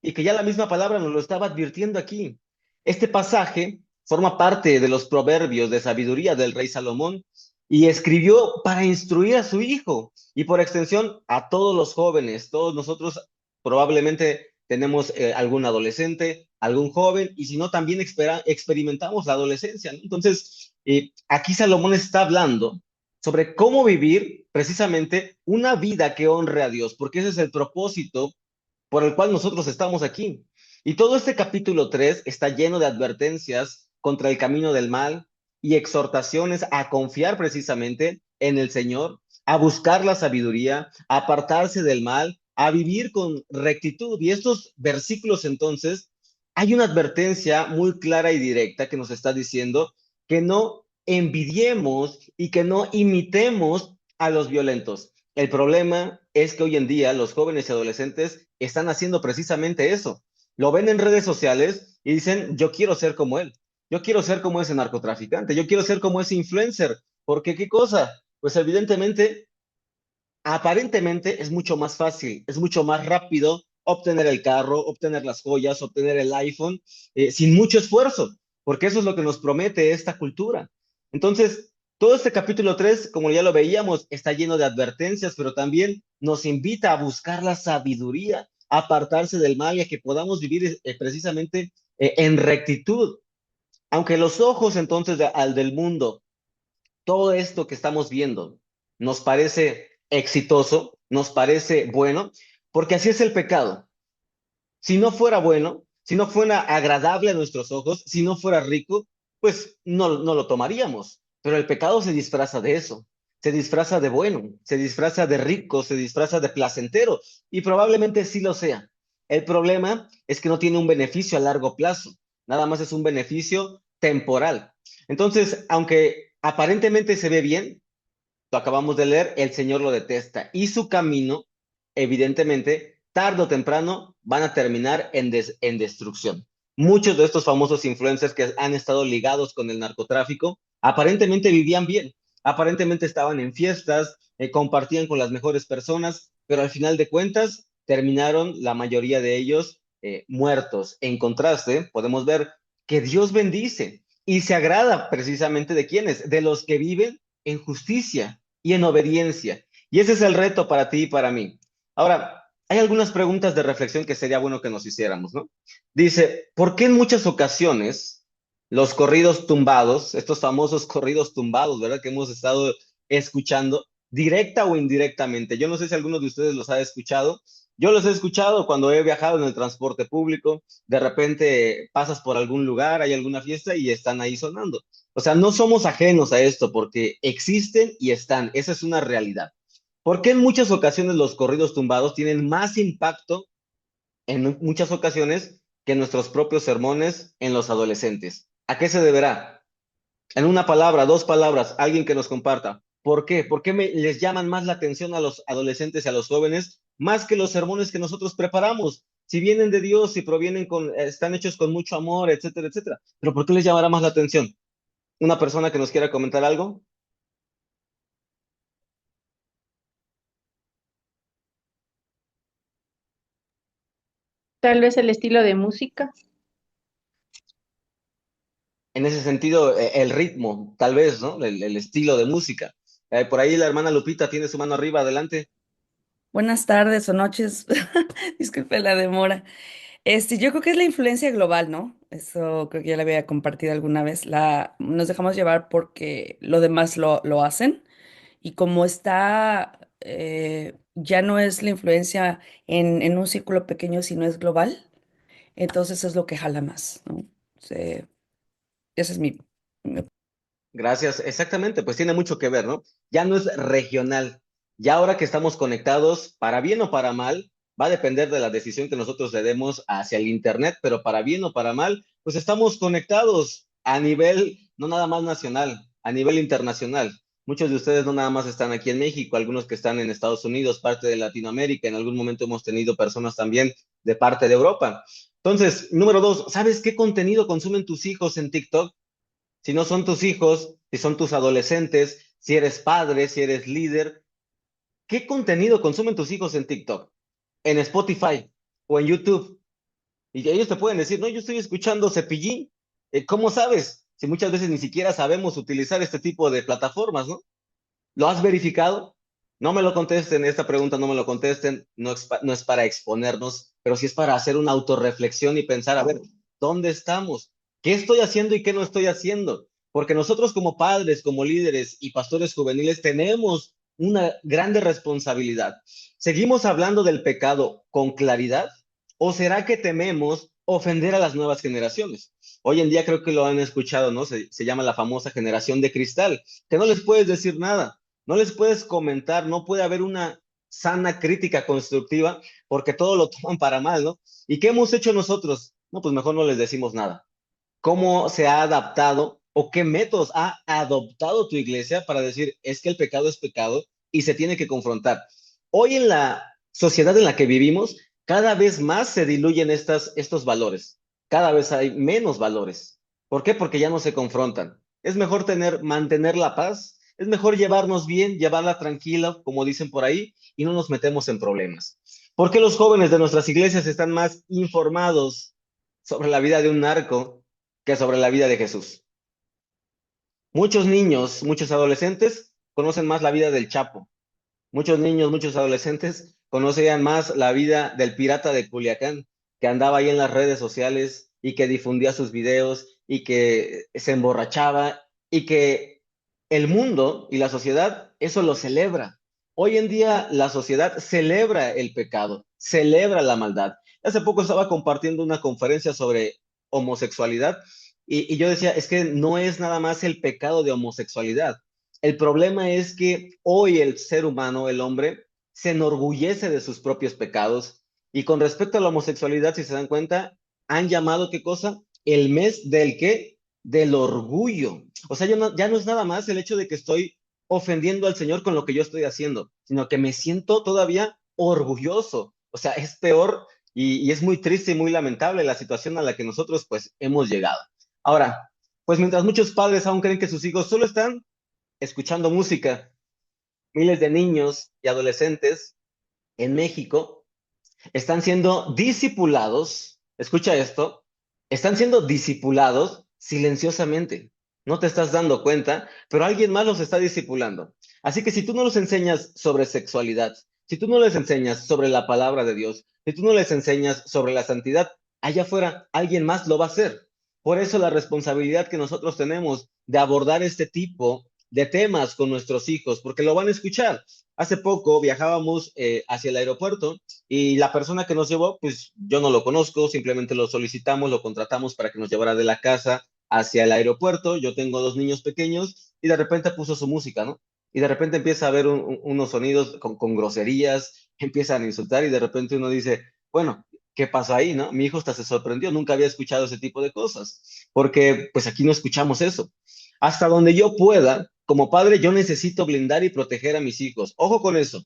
y que ya la misma palabra nos lo estaba advirtiendo aquí. Este pasaje forma parte de los proverbios de sabiduría del rey Salomón y escribió para instruir a su hijo y por extensión a todos los jóvenes. Todos nosotros probablemente tenemos algún adolescente, algún joven, y si no, también experimentamos la adolescencia, ¿no? Entonces, aquí Salomón está hablando sobre cómo vivir precisamente una vida que honre a Dios, porque ese es el propósito por el cual nosotros estamos aquí. Y todo este capítulo 3 está lleno de advertencias contra el camino del mal y exhortaciones a confiar precisamente en el Señor, a buscar la sabiduría, a apartarse del mal, a vivir con rectitud. Y estos versículos entonces, hay una advertencia muy clara y directa que nos está diciendo que no envidiemos y que no imitemos a los violentos. El problema es que hoy en día los jóvenes y adolescentes están haciendo precisamente eso. Lo ven en redes sociales y dicen, yo quiero ser como él, yo quiero ser como ese narcotraficante, yo quiero ser como ese influencer, porque ¿qué cosa? Pues evidentemente, aparentemente es mucho más fácil, es mucho más rápido obtener el carro, obtener las joyas, obtener el iPhone, sin mucho esfuerzo, porque eso es lo que nos promete esta cultura. Entonces, todo este capítulo 3, como ya lo veíamos, está lleno de advertencias, pero también nos invita a buscar la sabiduría, a apartarse del mal y a que podamos vivir precisamente en rectitud. Aunque los ojos entonces al del mundo, todo esto que estamos viendo nos parece exitoso, nos parece bueno, porque así es el pecado. Si no fuera bueno, si no fuera agradable a nuestros ojos, si no fuera rico, pues no lo tomaríamos. Pero el pecado se disfraza de eso, se disfraza de bueno, se disfraza de rico, se disfraza de placentero y probablemente sí lo sea. El problema es que no tiene un beneficio a largo plazo, nada más es un beneficio temporal. Entonces, aunque aparentemente se ve bien, lo acabamos de leer, el Señor lo detesta y su camino, evidentemente, tarde o temprano van a terminar en destrucción. Muchos de estos famosos influencers que han estado ligados con el narcotráfico aparentemente vivían bien, aparentemente estaban en fiestas, compartían con las mejores personas, pero al final de cuentas terminaron la mayoría de ellos muertos. En contraste, podemos ver que Dios bendice y se agrada precisamente de quienes, de los que viven en justicia y en obediencia. Y ese es el reto para ti y para mí. Ahora, hay algunas preguntas de reflexión que sería bueno que nos hiciéramos, ¿no? Dice, ¿por qué en muchas ocasiones los corridos tumbados, estos famosos corridos tumbados, ¿verdad? Que hemos estado escuchando, directa o indirectamente? Yo no sé si alguno de ustedes los ha escuchado. Yo los he escuchado cuando he viajado en el transporte público. De repente pasas por algún lugar, hay alguna fiesta y están ahí sonando. O sea, no somos ajenos a esto porque existen y están. Esa es una realidad. ¿Por qué en muchas ocasiones los corridos tumbados tienen más impacto en muchas ocasiones que nuestros propios sermones en los adolescentes? ¿A qué se deberá? En una palabra, dos palabras, alguien que nos comparta. ¿Por qué? ¿Por qué les llaman más la atención a los adolescentes y a los jóvenes más que los sermones que nosotros preparamos? Si vienen de Dios, si provienen están hechos con mucho amor, etcétera, etcétera. Pero ¿por qué les llamará más la atención? ¿Una persona que nos quiera comentar algo? Tal vez el estilo de música. En ese sentido, el ritmo, tal vez, ¿no? El estilo de música. Por ahí la hermana Lupita tiene su mano arriba, adelante. Buenas tardes o noches, disculpe la demora. Yo creo que es la influencia global, ¿no? Eso creo que ya le había compartido alguna vez. Nos dejamos llevar porque lo demás lo hacen y como está, ya no es la influencia en un círculo pequeño, sino es global, entonces es lo que jala más, ¿no? Sí, ese es mi Gracias, exactamente, pues tiene mucho que ver, ¿no? Ya no es regional. Ya ahora que estamos conectados, para bien o para mal, va a depender de la decisión que nosotros le demos hacia el Internet, pero para bien o para mal, pues estamos conectados a nivel, no nada más nacional, a nivel internacional. Muchos de ustedes no nada más están aquí en México, algunos que están en Estados Unidos, parte de Latinoamérica, en algún momento hemos tenido personas también de parte de Europa. Entonces, número dos, ¿sabes qué contenido consumen tus hijos en TikTok? Si no son tus hijos, si son tus adolescentes, si eres padre, si eres líder, ¿qué contenido consumen tus hijos en TikTok, en Spotify o en YouTube? Y ellos te pueden decir, no, yo estoy escuchando Cepillín. ¿Cómo sabes? Si muchas veces ni siquiera sabemos utilizar este tipo de plataformas, ¿no? ¿Lo has verificado? No me lo contesten, esta pregunta no me lo contesten, no es para exponernos, pero sí es para hacer una autorreflexión y pensar, a ver, ¿dónde estamos? ¿Qué estoy haciendo y qué no estoy haciendo? Porque nosotros como padres, como líderes y pastores juveniles tenemos una grande responsabilidad. ¿Seguimos hablando del pecado con claridad? ¿O será que tememos ofender a las nuevas generaciones? Hoy en día creo que lo han escuchado, ¿no? Se llama la famosa generación de cristal, que no les puedes decir nada, no les puedes comentar, no puede haber una sana crítica constructiva porque todo lo toman para mal, ¿no? ¿Y qué hemos hecho nosotros? No, pues mejor no les decimos nada. ¿Cómo se ha adaptado o qué métodos ha adoptado tu iglesia para decir es que el pecado es pecado y se tiene que confrontar? Hoy en la sociedad en la que vivimos, cada vez más se diluyen estos valores, cada vez hay menos valores. ¿Por qué? Porque ya no se confrontan. Es mejor mantener la paz, es mejor llevarnos bien, llevarla tranquila, como dicen por ahí, y no nos metemos en problemas. ¿Por qué los jóvenes de nuestras iglesias están más informados sobre la vida de un narco que sobre la vida de Jesús? Muchos niños, muchos adolescentes conocen más la vida del Chapo. Muchos niños, muchos adolescentes conocían más la vida del pirata de Culiacán, que andaba ahí en las redes sociales y que difundía sus videos y que se emborrachaba y que el mundo y la sociedad eso lo celebra. Hoy en día la sociedad celebra el pecado, celebra la maldad. Hace poco estaba compartiendo una conferencia sobre homosexualidad y yo decía, es que no es nada más el pecado de homosexualidad. El problema es que hoy el ser humano, el hombre, se enorgullece de sus propios pecados. Y con respecto a la homosexualidad, si se dan cuenta, han llamado qué cosa? El mes del qué? Del orgullo. O sea, ya no es nada más el hecho de que estoy ofendiendo al Señor con lo que yo estoy haciendo, sino que me siento todavía orgulloso. O sea, es peor y es muy triste y muy lamentable la situación a la que nosotros pues hemos llegado. Ahora, pues mientras muchos padres aún creen que sus hijos solo están escuchando música, miles de niños y adolescentes en México están siendo discipulados, escucha esto, están siendo discipulados silenciosamente. No te estás dando cuenta, pero alguien más los está discipulando. Así que si tú no los enseñas sobre sexualidad, si tú no les enseñas sobre la palabra de Dios, si tú no les enseñas sobre la santidad, allá afuera alguien más lo va a hacer. Por eso la responsabilidad que nosotros tenemos de abordar este tipo de temas con nuestros hijos, porque lo van a escuchar. Hace poco viajábamos hacia el aeropuerto y la persona que nos llevó, pues yo no lo conozco, simplemente lo solicitamos, lo contratamos para que nos llevara de la casa hacia el aeropuerto. Yo tengo dos niños pequeños y de repente puso su música, ¿no? Y de repente empieza a haber unos sonidos con groserías, empiezan a insultar y de repente uno dice, bueno, ¿qué pasó ahí, no? Mi hijo hasta se sorprendió, nunca había escuchado ese tipo de cosas, porque pues aquí no escuchamos eso. Hasta donde yo pueda, como padre, yo necesito blindar y proteger a mis hijos. Ojo con eso.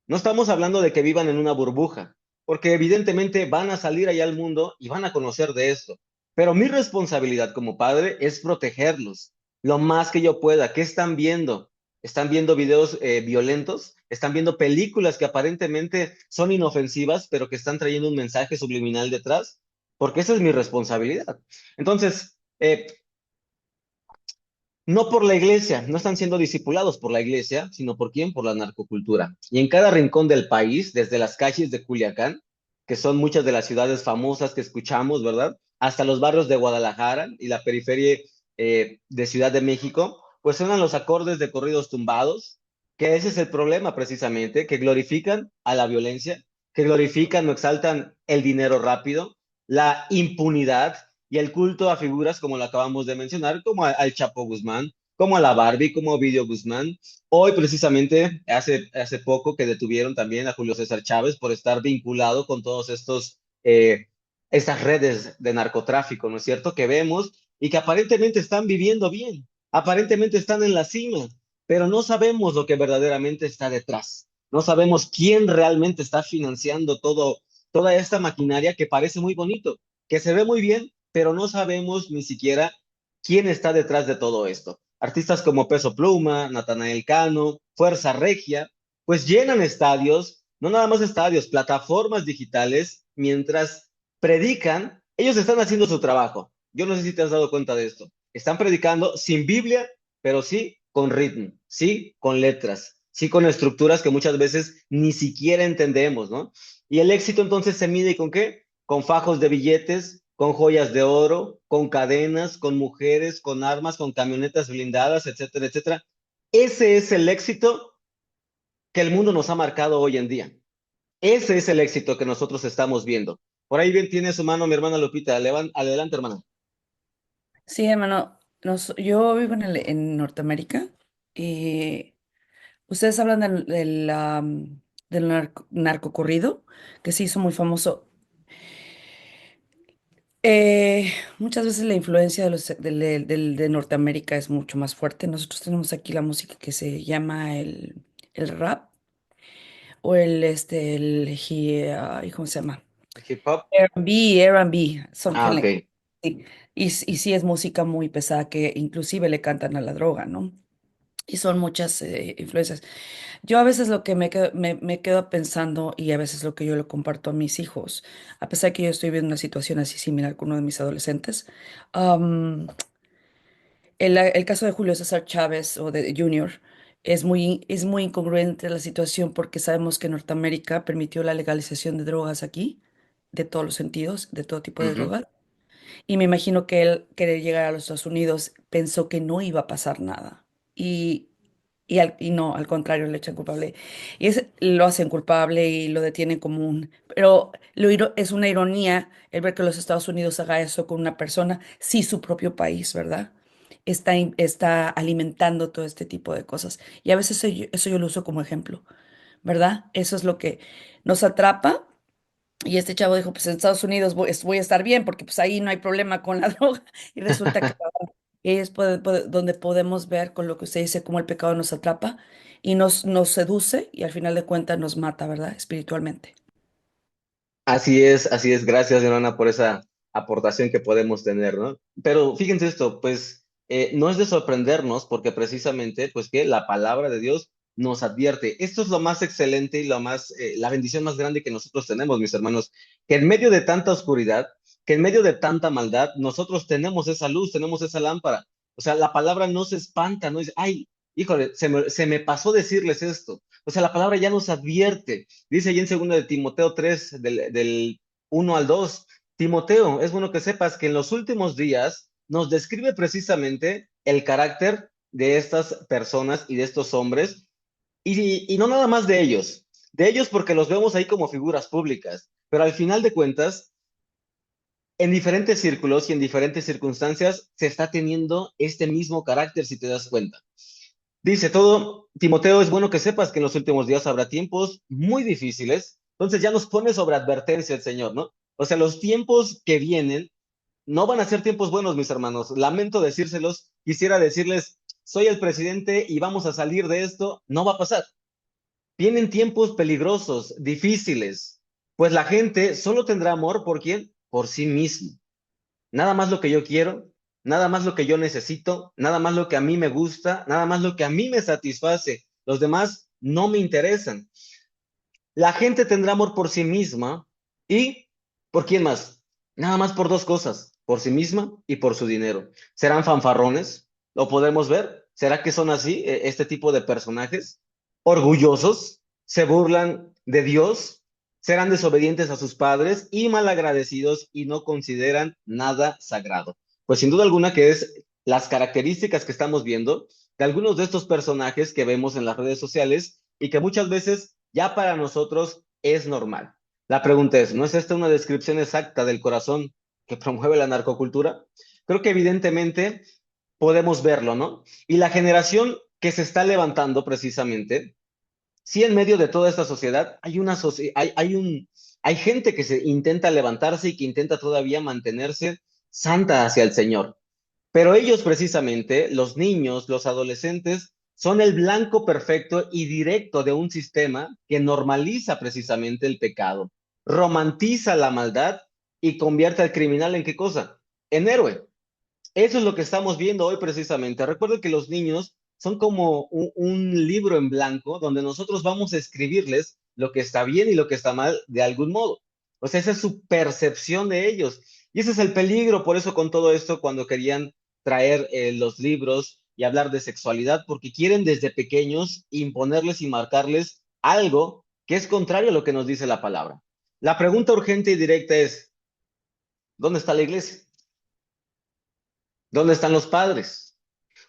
No estamos hablando de que vivan en una burbuja, porque evidentemente van a salir allá al mundo y van a conocer de esto. Pero mi responsabilidad como padre es protegerlos lo más que yo pueda. ¿Qué están viendo? ¿Están viendo videos violentos? ¿Están viendo películas que aparentemente son inofensivas, pero que están trayendo un mensaje subliminal detrás? Porque esa es mi responsabilidad. Entonces, no por la iglesia, no están siendo discipulados por la iglesia, sino por quién, por la narcocultura. Y en cada rincón del país, desde las calles de Culiacán, que son muchas de las ciudades famosas que escuchamos, ¿verdad? Hasta los barrios de Guadalajara y la periferia de Ciudad de México, pues suenan los acordes de corridos tumbados, que ese es el problema precisamente, que glorifican a la violencia, que glorifican o exaltan el dinero rápido, la impunidad y el culto a figuras como lo acabamos de mencionar, como al Chapo Guzmán, como a la Barbie, como Ovidio Guzmán. Hoy precisamente, hace poco que detuvieron también a Julio César Chávez por estar vinculado con todos estas redes de narcotráfico, ¿no es cierto? Que vemos y que aparentemente están viviendo bien, aparentemente están en la cima, pero no sabemos lo que verdaderamente está detrás. No sabemos quién realmente está financiando toda esta maquinaria que parece muy bonito, que se ve muy bien, pero no sabemos ni siquiera quién está detrás de todo esto. Artistas como Peso Pluma, Natanael Cano, Fuerza Regia, pues llenan estadios, no nada más estadios, plataformas digitales, mientras predican, ellos están haciendo su trabajo. Yo no sé si te has dado cuenta de esto. Están predicando sin Biblia, pero sí con ritmo, sí con letras, sí con estructuras que muchas veces ni siquiera entendemos, ¿no? Y el éxito entonces se mide ¿con qué? Con fajos de billetes, con joyas de oro, con cadenas, con mujeres, con armas, con camionetas blindadas, etcétera, etcétera. Ese es el éxito que el mundo nos ha marcado hoy en día. Ese es el éxito que nosotros estamos viendo. Por ahí bien tiene su mano mi hermana Lupita. Adelante, hermana. Sí, hermano, yo vivo en Norteamérica y ustedes hablan del narcocorrido, que se hizo muy famoso. Muchas veces la influencia de Norteamérica es mucho más fuerte. Nosotros tenemos aquí la música que se llama el rap o ay, ¿cómo se llama? Hip hop. R&B, Ah, something ok. like that. Sí. Y sí es música muy pesada que inclusive le cantan a la droga, ¿no? Y son muchas influencias. Yo a veces lo que me quedo pensando y a veces lo que yo le comparto a mis hijos, a pesar que yo estoy viendo una situación así similar con uno de mis adolescentes, am, el caso de Julio César Chávez o de Junior es muy incongruente la situación porque sabemos que Norteamérica permitió la legalización de drogas aquí, de todos los sentidos, de todo tipo de Ujú. drogas. Y me imagino que él, querer llegar a los Estados Unidos, pensó que no iba a pasar nada. Y, y no, al contrario, le echan culpable. Lo hacen culpable y lo detienen como un... Pero es una ironía el ver que los Estados Unidos haga eso con una persona, sí, su propio país, ¿verdad? Está alimentando todo este tipo de cosas. Y a veces eso yo lo uso como ejemplo, ¿verdad? Eso es lo que nos atrapa y este chavo dijo, pues en Estados Unidos voy a estar bien porque pues ahí no hay problema con la droga. Y resulta que es donde podemos ver con lo que usted dice cómo el pecado nos atrapa y nos seduce y al final de cuentas nos mata, ¿verdad? Espiritualmente. Así es, así es. Gracias, hermana, por esa aportación que podemos tener, ¿no? Pero fíjense esto, pues no es de sorprendernos porque precisamente, pues que la palabra de Dios nos advierte. Esto es lo más excelente y lo más, la bendición más grande que nosotros tenemos, mis hermanos, que en medio de tanta oscuridad, que en medio de tanta maldad, nosotros tenemos esa luz, tenemos esa lámpara. O sea, la palabra no se espanta, no dice, ay, híjole, se me pasó decirles esto. O sea, la palabra ya nos advierte. Dice allí en 2 de Timoteo 3, del 1 al 2, Timoteo, es bueno que sepas que en los últimos días nos describe precisamente el carácter de estas personas y de estos hombres, y no nada más de ellos porque los vemos ahí como figuras públicas, pero al final de cuentas, en diferentes círculos y en diferentes circunstancias se está teniendo este mismo carácter, si te das cuenta. Dice todo, Timoteo, es bueno que sepas que en los últimos días habrá tiempos muy difíciles. Entonces ya nos pone sobre advertencia el Señor, ¿no? O sea, los tiempos que vienen no van a ser tiempos buenos, mis hermanos. Lamento decírselos, quisiera decirles, soy el presidente y vamos a salir de esto. No va a pasar. Vienen tiempos peligrosos, difíciles, pues la gente solo tendrá amor por quién? Por sí mismo. Nada más lo que yo quiero, nada más lo que yo necesito, nada más lo que a mí me gusta, nada más lo que a mí me satisface. Los demás no me interesan. La gente tendrá amor por sí misma y ¿por quién más? Nada más por dos cosas, por sí misma y por su dinero. ¿Serán fanfarrones? ¿Lo podemos ver? ¿Será que son así, este tipo de personajes? ¿Orgullosos? ¿Se burlan de Dios? ¿Serán desobedientes a sus padres y malagradecidos y no consideran nada sagrado? Pues sin duda alguna que es las características que estamos viendo de algunos de estos personajes que vemos en las redes sociales y que muchas veces ya para nosotros es normal. La pregunta es, ¿no es esta una descripción exacta del corazón que promueve la narcocultura? Creo que evidentemente podemos verlo, ¿no? Y la generación que se está levantando precisamente, sí en medio de toda esta sociedad hay gente que se intenta levantarse y que intenta todavía mantenerse santa hacia el Señor. Pero ellos precisamente, los niños, los adolescentes, son el blanco perfecto y directo de un sistema que normaliza precisamente el pecado, romantiza la maldad y convierte al criminal en qué cosa? En héroe. Eso es lo que estamos viendo hoy precisamente. Recuerden que los niños son como un libro en blanco donde nosotros vamos a escribirles lo que está bien y lo que está mal de algún modo. O sea, esa es su percepción de ellos. Y ese es el peligro, por eso con todo esto, cuando querían traer los libros y hablar de sexualidad, porque quieren desde pequeños imponerles y marcarles algo que es contrario a lo que nos dice la palabra. La pregunta urgente y directa es, ¿dónde está la iglesia? ¿Dónde están los padres?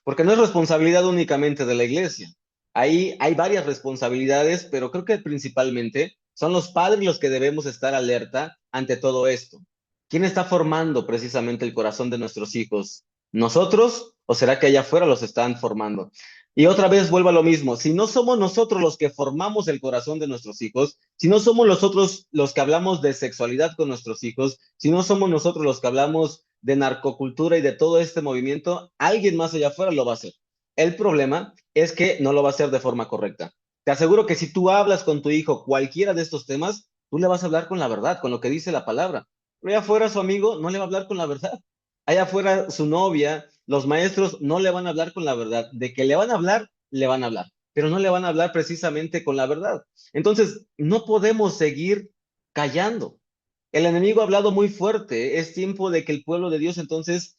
Porque no es responsabilidad únicamente de la iglesia. Ahí hay varias responsabilidades, pero creo que principalmente son los padres los que debemos estar alerta ante todo esto. ¿Quién está formando precisamente el corazón de nuestros hijos? ¿Nosotros o será que allá afuera los están formando? Y otra vez vuelvo a lo mismo, si no somos nosotros los que formamos el corazón de nuestros hijos, si no somos nosotros los que hablamos de sexualidad con nuestros hijos, si no somos nosotros los que hablamos de narcocultura y de todo este movimiento, alguien más allá afuera lo va a hacer. El problema es que no lo va a hacer de forma correcta. Te aseguro que si tú hablas con tu hijo cualquiera de estos temas, tú le vas a hablar con la verdad, con lo que dice la palabra. Pero allá afuera su amigo no le va a hablar con la verdad. Allá afuera su novia, los maestros no le van a hablar con la verdad. De que le van a hablar, le van a hablar. Pero no le van a hablar precisamente con la verdad. Entonces, no podemos seguir callando. El enemigo ha hablado muy fuerte. Es tiempo de que el pueblo de Dios entonces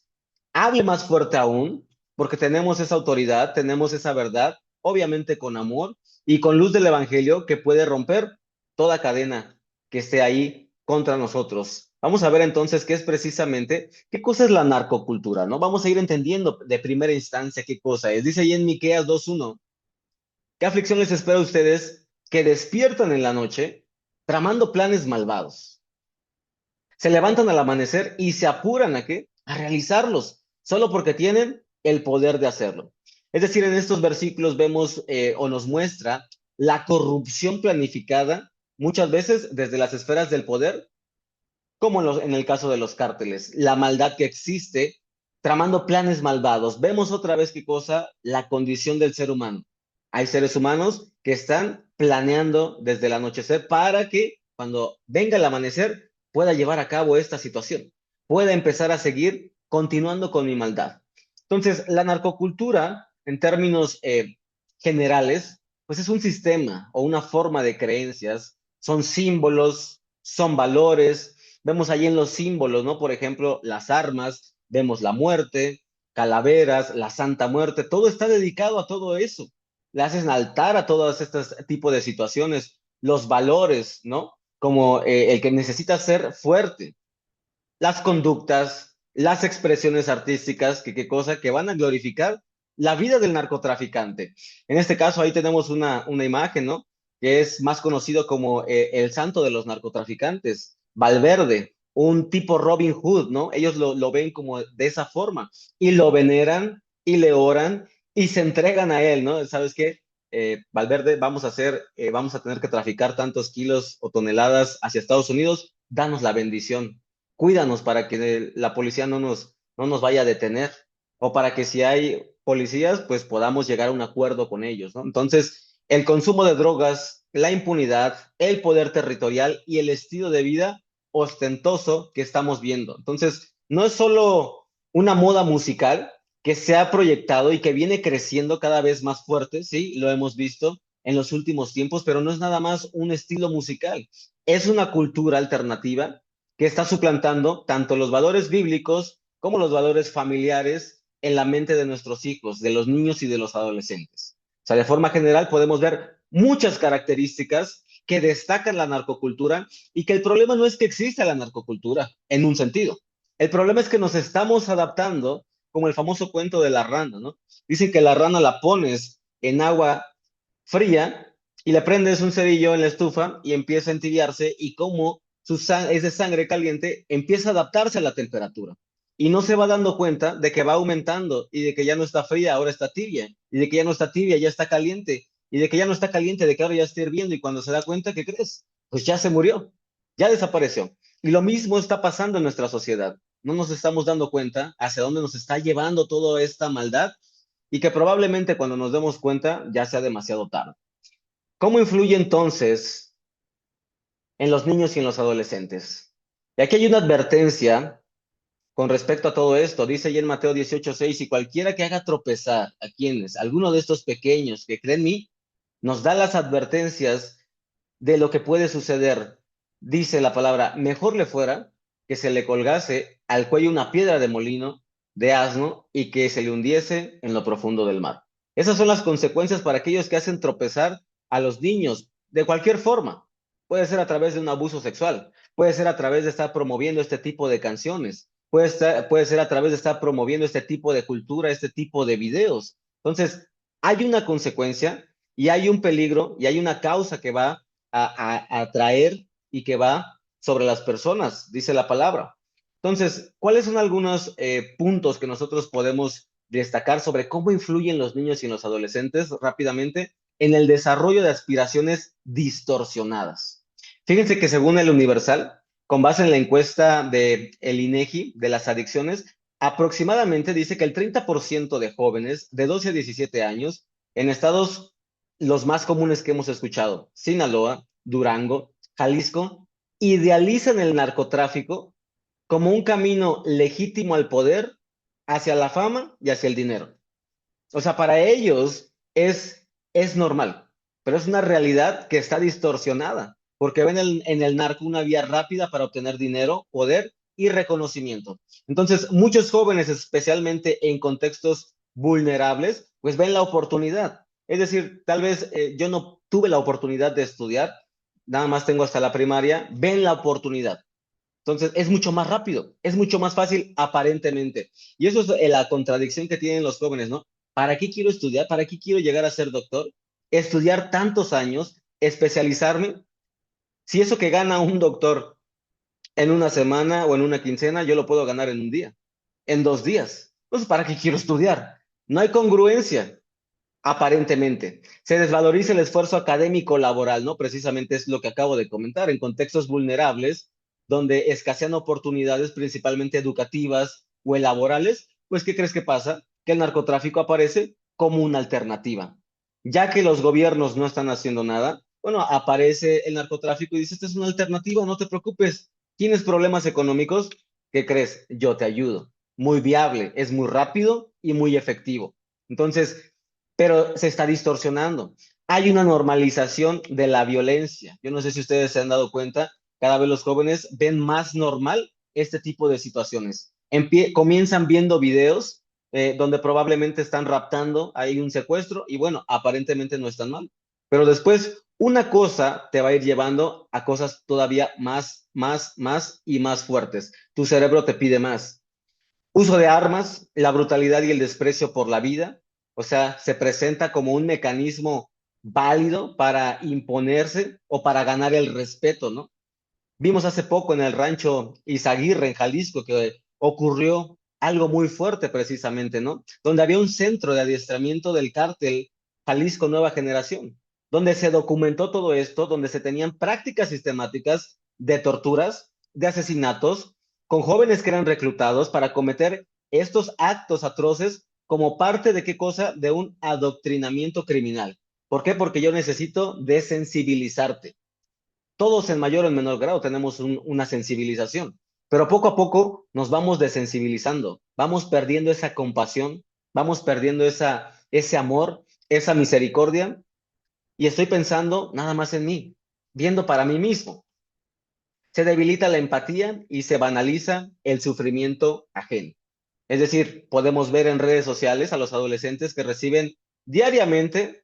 hable más fuerte aún, porque tenemos esa autoridad, tenemos esa verdad, obviamente con amor y con luz del evangelio que puede romper toda cadena que esté ahí contra nosotros. Vamos a ver entonces qué es precisamente, qué cosa es la narcocultura, ¿no? Vamos a ir entendiendo de primera instancia qué cosa es. Dice ahí en Miqueas 2:1, ¿qué aflicción les espera a ustedes que despiertan en la noche tramando planes malvados? Se levantan al amanecer y se apuran ¿a qué? A realizarlos, solo porque tienen el poder de hacerlo. Es decir, en estos versículos vemos o nos muestra la corrupción planificada muchas veces desde las esferas del poder, como en el caso de los cárteles, la maldad que existe tramando planes malvados. Vemos otra vez qué cosa, la condición del ser humano. Hay seres humanos que están planeando desde el anochecer para que cuando venga el amanecer pueda llevar a cabo esta situación, pueda empezar a seguir continuando con mi maldad. Entonces, la narcocultura, en términos generales, pues es un sistema o una forma de creencias, son símbolos, son valores. Vemos ahí en los símbolos, ¿no? Por ejemplo, las armas, vemos la muerte, calaveras, la Santa Muerte, todo está dedicado a todo eso. Le hacen altar a todos estos tipos de situaciones, los valores, ¿no? Como el que necesita ser fuerte, las conductas, las expresiones artísticas, que qué cosa, que van a glorificar la vida del narcotraficante. En este caso, ahí tenemos una imagen, ¿no? Que es más conocido como el santo de los narcotraficantes, Valverde, un tipo Robin Hood, ¿no? Ellos lo ven como de esa forma y lo veneran y le oran y se entregan a él, ¿no? ¿Sabes qué? Valverde, vamos a tener que traficar tantos kilos o toneladas hacia Estados Unidos, danos la bendición, cuídanos para que la policía no nos vaya a detener o para que si hay policías, pues podamos llegar a un acuerdo con ellos, ¿no? Entonces, el consumo de drogas, la impunidad, el poder territorial y el estilo de vida ostentoso que estamos viendo. Entonces, no es solo una moda musical que se ha proyectado y que viene creciendo cada vez más fuerte, sí, lo hemos visto en los últimos tiempos, pero no es nada más un estilo musical, es una cultura alternativa que está suplantando tanto los valores bíblicos como los valores familiares en la mente de nuestros hijos, de los niños y de los adolescentes. O sea, de forma general podemos ver muchas características que destacan la narcocultura y que el problema no es que exista la narcocultura en un sentido. El problema es que nos estamos adaptando como el famoso cuento de la rana, ¿no? Dicen que la rana la pones en agua fría y le prendes un cerillo en la estufa y empieza a entibiarse y como es de sangre caliente, empieza a adaptarse a la temperatura. Y no se va dando cuenta de que va aumentando y de que ya no está fría, ahora está tibia. Y de que ya no está tibia, ya está caliente. Y de que ya no está caliente, de que ahora ya está hirviendo. Y cuando se da cuenta, ¿qué crees? Pues ya se murió, ya desapareció. Y lo mismo está pasando en nuestra sociedad. No nos estamos dando cuenta hacia dónde nos está llevando toda esta maldad y que probablemente cuando nos demos cuenta ya sea demasiado tarde. ¿Cómo influye entonces en los niños y en los adolescentes? Y aquí hay una advertencia con respecto a todo esto. Dice ahí en Mateo 18:6, y cualquiera que haga tropezar a quienes, alguno de estos pequeños que creen en mí, nos da las advertencias de lo que puede suceder. dice la palabra, mejor le fuera que se le colgase al cuello una piedra de molino de asno y que se le hundiese en lo profundo del mar. Esas son las consecuencias para aquellos que hacen tropezar a los niños de cualquier forma. Puede ser a través de un abuso sexual, puede ser a través de estar promoviendo este tipo de canciones, puede ser a través de estar promoviendo este tipo de cultura, este tipo de videos. Entonces, hay una consecuencia y hay un peligro y hay una causa que va a traer y que va sobre las personas, dice la palabra. Entonces, ¿cuáles son algunos puntos que nosotros podemos destacar sobre cómo influyen los niños y los adolescentes rápidamente en el desarrollo de aspiraciones distorsionadas? Fíjense que según el Universal, con base en la encuesta de el INEGI de las adicciones, aproximadamente dice que el 30% de jóvenes de 12 a 17 años en estados los más comunes que hemos escuchado, Sinaloa, Durango, Jalisco, idealizan el narcotráfico como un camino legítimo al poder, hacia la fama y hacia el dinero. O sea, para ellos es normal, pero es una realidad que está distorsionada, porque ven en el narco una vía rápida para obtener dinero, poder y reconocimiento. Entonces, muchos jóvenes, especialmente en contextos vulnerables, pues ven la oportunidad. Es decir, tal vez yo no tuve la oportunidad de estudiar, nada más tengo hasta la primaria, ven la oportunidad. Entonces, es mucho más rápido, es mucho más fácil aparentemente. Y eso es la contradicción que tienen los jóvenes, ¿no? ¿Para qué quiero estudiar? ¿Para qué quiero llegar a ser doctor? Estudiar tantos años, especializarme. Si eso que gana un doctor en una semana o en una quincena, yo lo puedo ganar en un día, en 2 días. Entonces, ¿para qué quiero estudiar? No hay congruencia, aparentemente. Se desvaloriza el esfuerzo académico laboral, ¿no? Precisamente es lo que acabo de comentar, en contextos vulnerables, donde escasean oportunidades principalmente educativas o laborales, pues ¿qué crees que pasa? Que el narcotráfico aparece como una alternativa. Ya que los gobiernos no están haciendo nada, bueno, aparece el narcotráfico y dice, esta es una alternativa, no te preocupes. ¿Tienes problemas económicos? ¿Qué crees? Yo te ayudo. Muy viable, es muy rápido y muy efectivo. Entonces, pero se está distorsionando. Hay una normalización de la violencia. Yo no sé si ustedes se han dado cuenta, cada vez los jóvenes ven más normal este tipo de situaciones. Comienzan viendo videos donde probablemente están raptando, hay un secuestro y bueno, aparentemente no están mal. Pero después una cosa te va a ir llevando a cosas todavía más y más fuertes. Tu cerebro te pide más. Uso de armas, la brutalidad y el desprecio por la vida, o sea, se presenta como un mecanismo válido para imponerse o para ganar el respeto, ¿no? Vimos hace poco en el rancho Izaguirre, en Jalisco, que ocurrió algo muy fuerte precisamente, ¿no? Donde había un centro de adiestramiento del cártel Jalisco Nueva Generación, donde se documentó todo esto, donde se tenían prácticas sistemáticas de torturas, de asesinatos, con jóvenes que eran reclutados para cometer estos actos atroces como parte de qué cosa, de un adoctrinamiento criminal. ¿Por qué? Porque yo necesito desensibilizarte. Todos en mayor o en menor grado tenemos una sensibilización, pero poco a poco nos vamos desensibilizando, vamos perdiendo esa compasión, vamos perdiendo ese amor, esa misericordia, y estoy pensando nada más en mí, viendo para mí mismo. Se debilita la empatía y se banaliza el sufrimiento ajeno. Es decir, podemos ver en redes sociales a los adolescentes que reciben diariamente.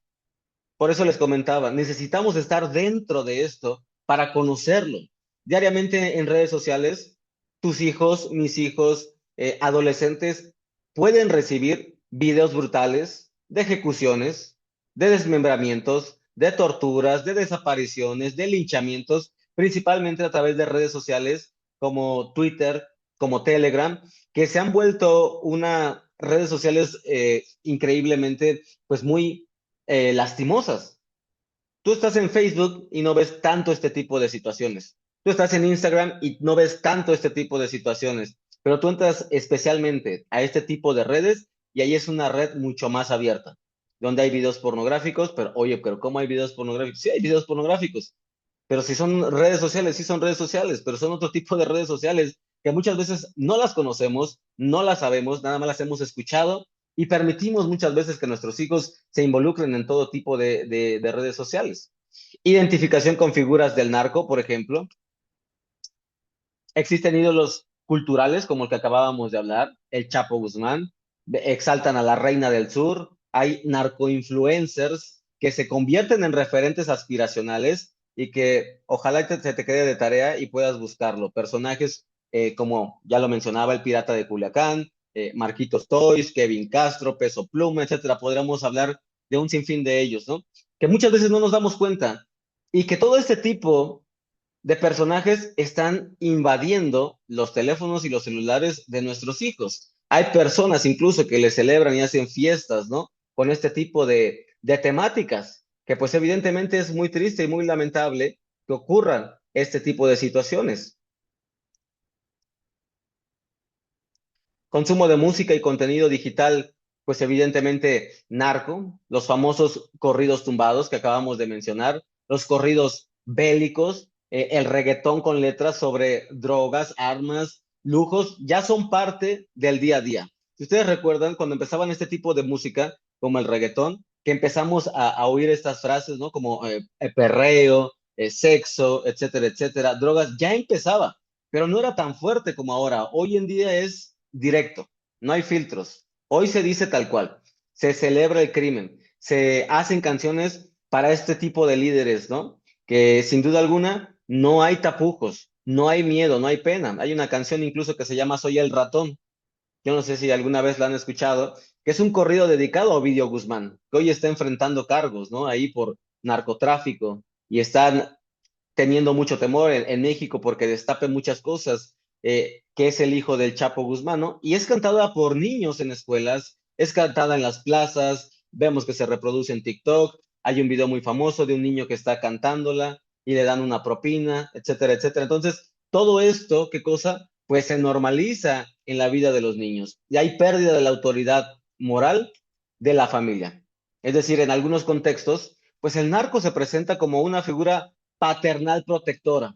Por eso les comentaba, necesitamos estar dentro de esto para conocerlo. Diariamente en redes sociales, tus hijos, mis hijos, adolescentes, pueden recibir videos brutales de ejecuciones, de desmembramientos, de torturas, de desapariciones, de linchamientos, principalmente a través de redes sociales como Twitter, como Telegram, que se han vuelto una redes sociales increíblemente, pues muy lastimosas. Tú estás en Facebook y no ves tanto este tipo de situaciones. Tú estás en Instagram y no ves tanto este tipo de situaciones. Pero tú entras especialmente a este tipo de redes y ahí es una red mucho más abierta, donde hay videos pornográficos, pero oye, pero ¿cómo hay videos pornográficos? Sí, hay videos pornográficos, pero si son redes sociales, sí son redes sociales, pero son otro tipo de redes sociales que muchas veces no las conocemos, no las sabemos, nada más las hemos escuchado y permitimos muchas veces que nuestros hijos se involucren en todo tipo de redes sociales. Identificación con figuras del narco, por ejemplo. Existen ídolos culturales como el que acabábamos de hablar, el Chapo Guzmán, exaltan a la Reina del Sur, hay narcoinfluencers que se convierten en referentes aspiracionales y que ojalá se te quede de tarea y puedas buscarlo. Personajes como ya lo mencionaba, el Pirata de Culiacán, Marquitos Toys, Kevin Castro, Peso Pluma, etcétera. Podríamos hablar de un sinfín de ellos, ¿no? Que muchas veces no nos damos cuenta y que todo este tipo de personajes están invadiendo los teléfonos y los celulares de nuestros hijos. Hay personas incluso que le celebran y hacen fiestas, ¿no? Con este tipo de temáticas, que pues evidentemente es muy triste y muy lamentable que ocurran este tipo de situaciones. Consumo de música y contenido digital, pues evidentemente narco, los famosos corridos tumbados que acabamos de mencionar, los corridos bélicos, el reggaetón con letras sobre drogas, armas, lujos, ya son parte del día a día. Si ustedes recuerdan, cuando empezaban este tipo de música, como el reggaetón, que empezamos a oír estas frases, ¿no? Como perreo, sexo, etcétera, etcétera, drogas, ya empezaba, pero no era tan fuerte como ahora. Hoy en día es directo, no hay filtros. Hoy se dice tal cual, se celebra el crimen, se hacen canciones para este tipo de líderes, ¿no? Que sin duda alguna no hay tapujos, no hay miedo, no hay pena. Hay una canción incluso que se llama Soy el ratón. Yo no sé si alguna vez la han escuchado, que es un corrido dedicado a Ovidio Guzmán, que hoy está enfrentando cargos, ¿no? Ahí por narcotráfico y están teniendo mucho temor en México porque destape muchas cosas, que es el hijo del Chapo Guzmán, ¿no? Y es cantada por niños en escuelas, es cantada en las plazas, vemos que se reproduce en TikTok, hay un video muy famoso de un niño que está cantándola y le dan una propina, etcétera, etcétera. Entonces, todo esto, ¿qué cosa? Pues se normaliza en la vida de los niños y hay pérdida de la autoridad moral de la familia. Es decir, en algunos contextos, pues el narco se presenta como una figura paternal protectora.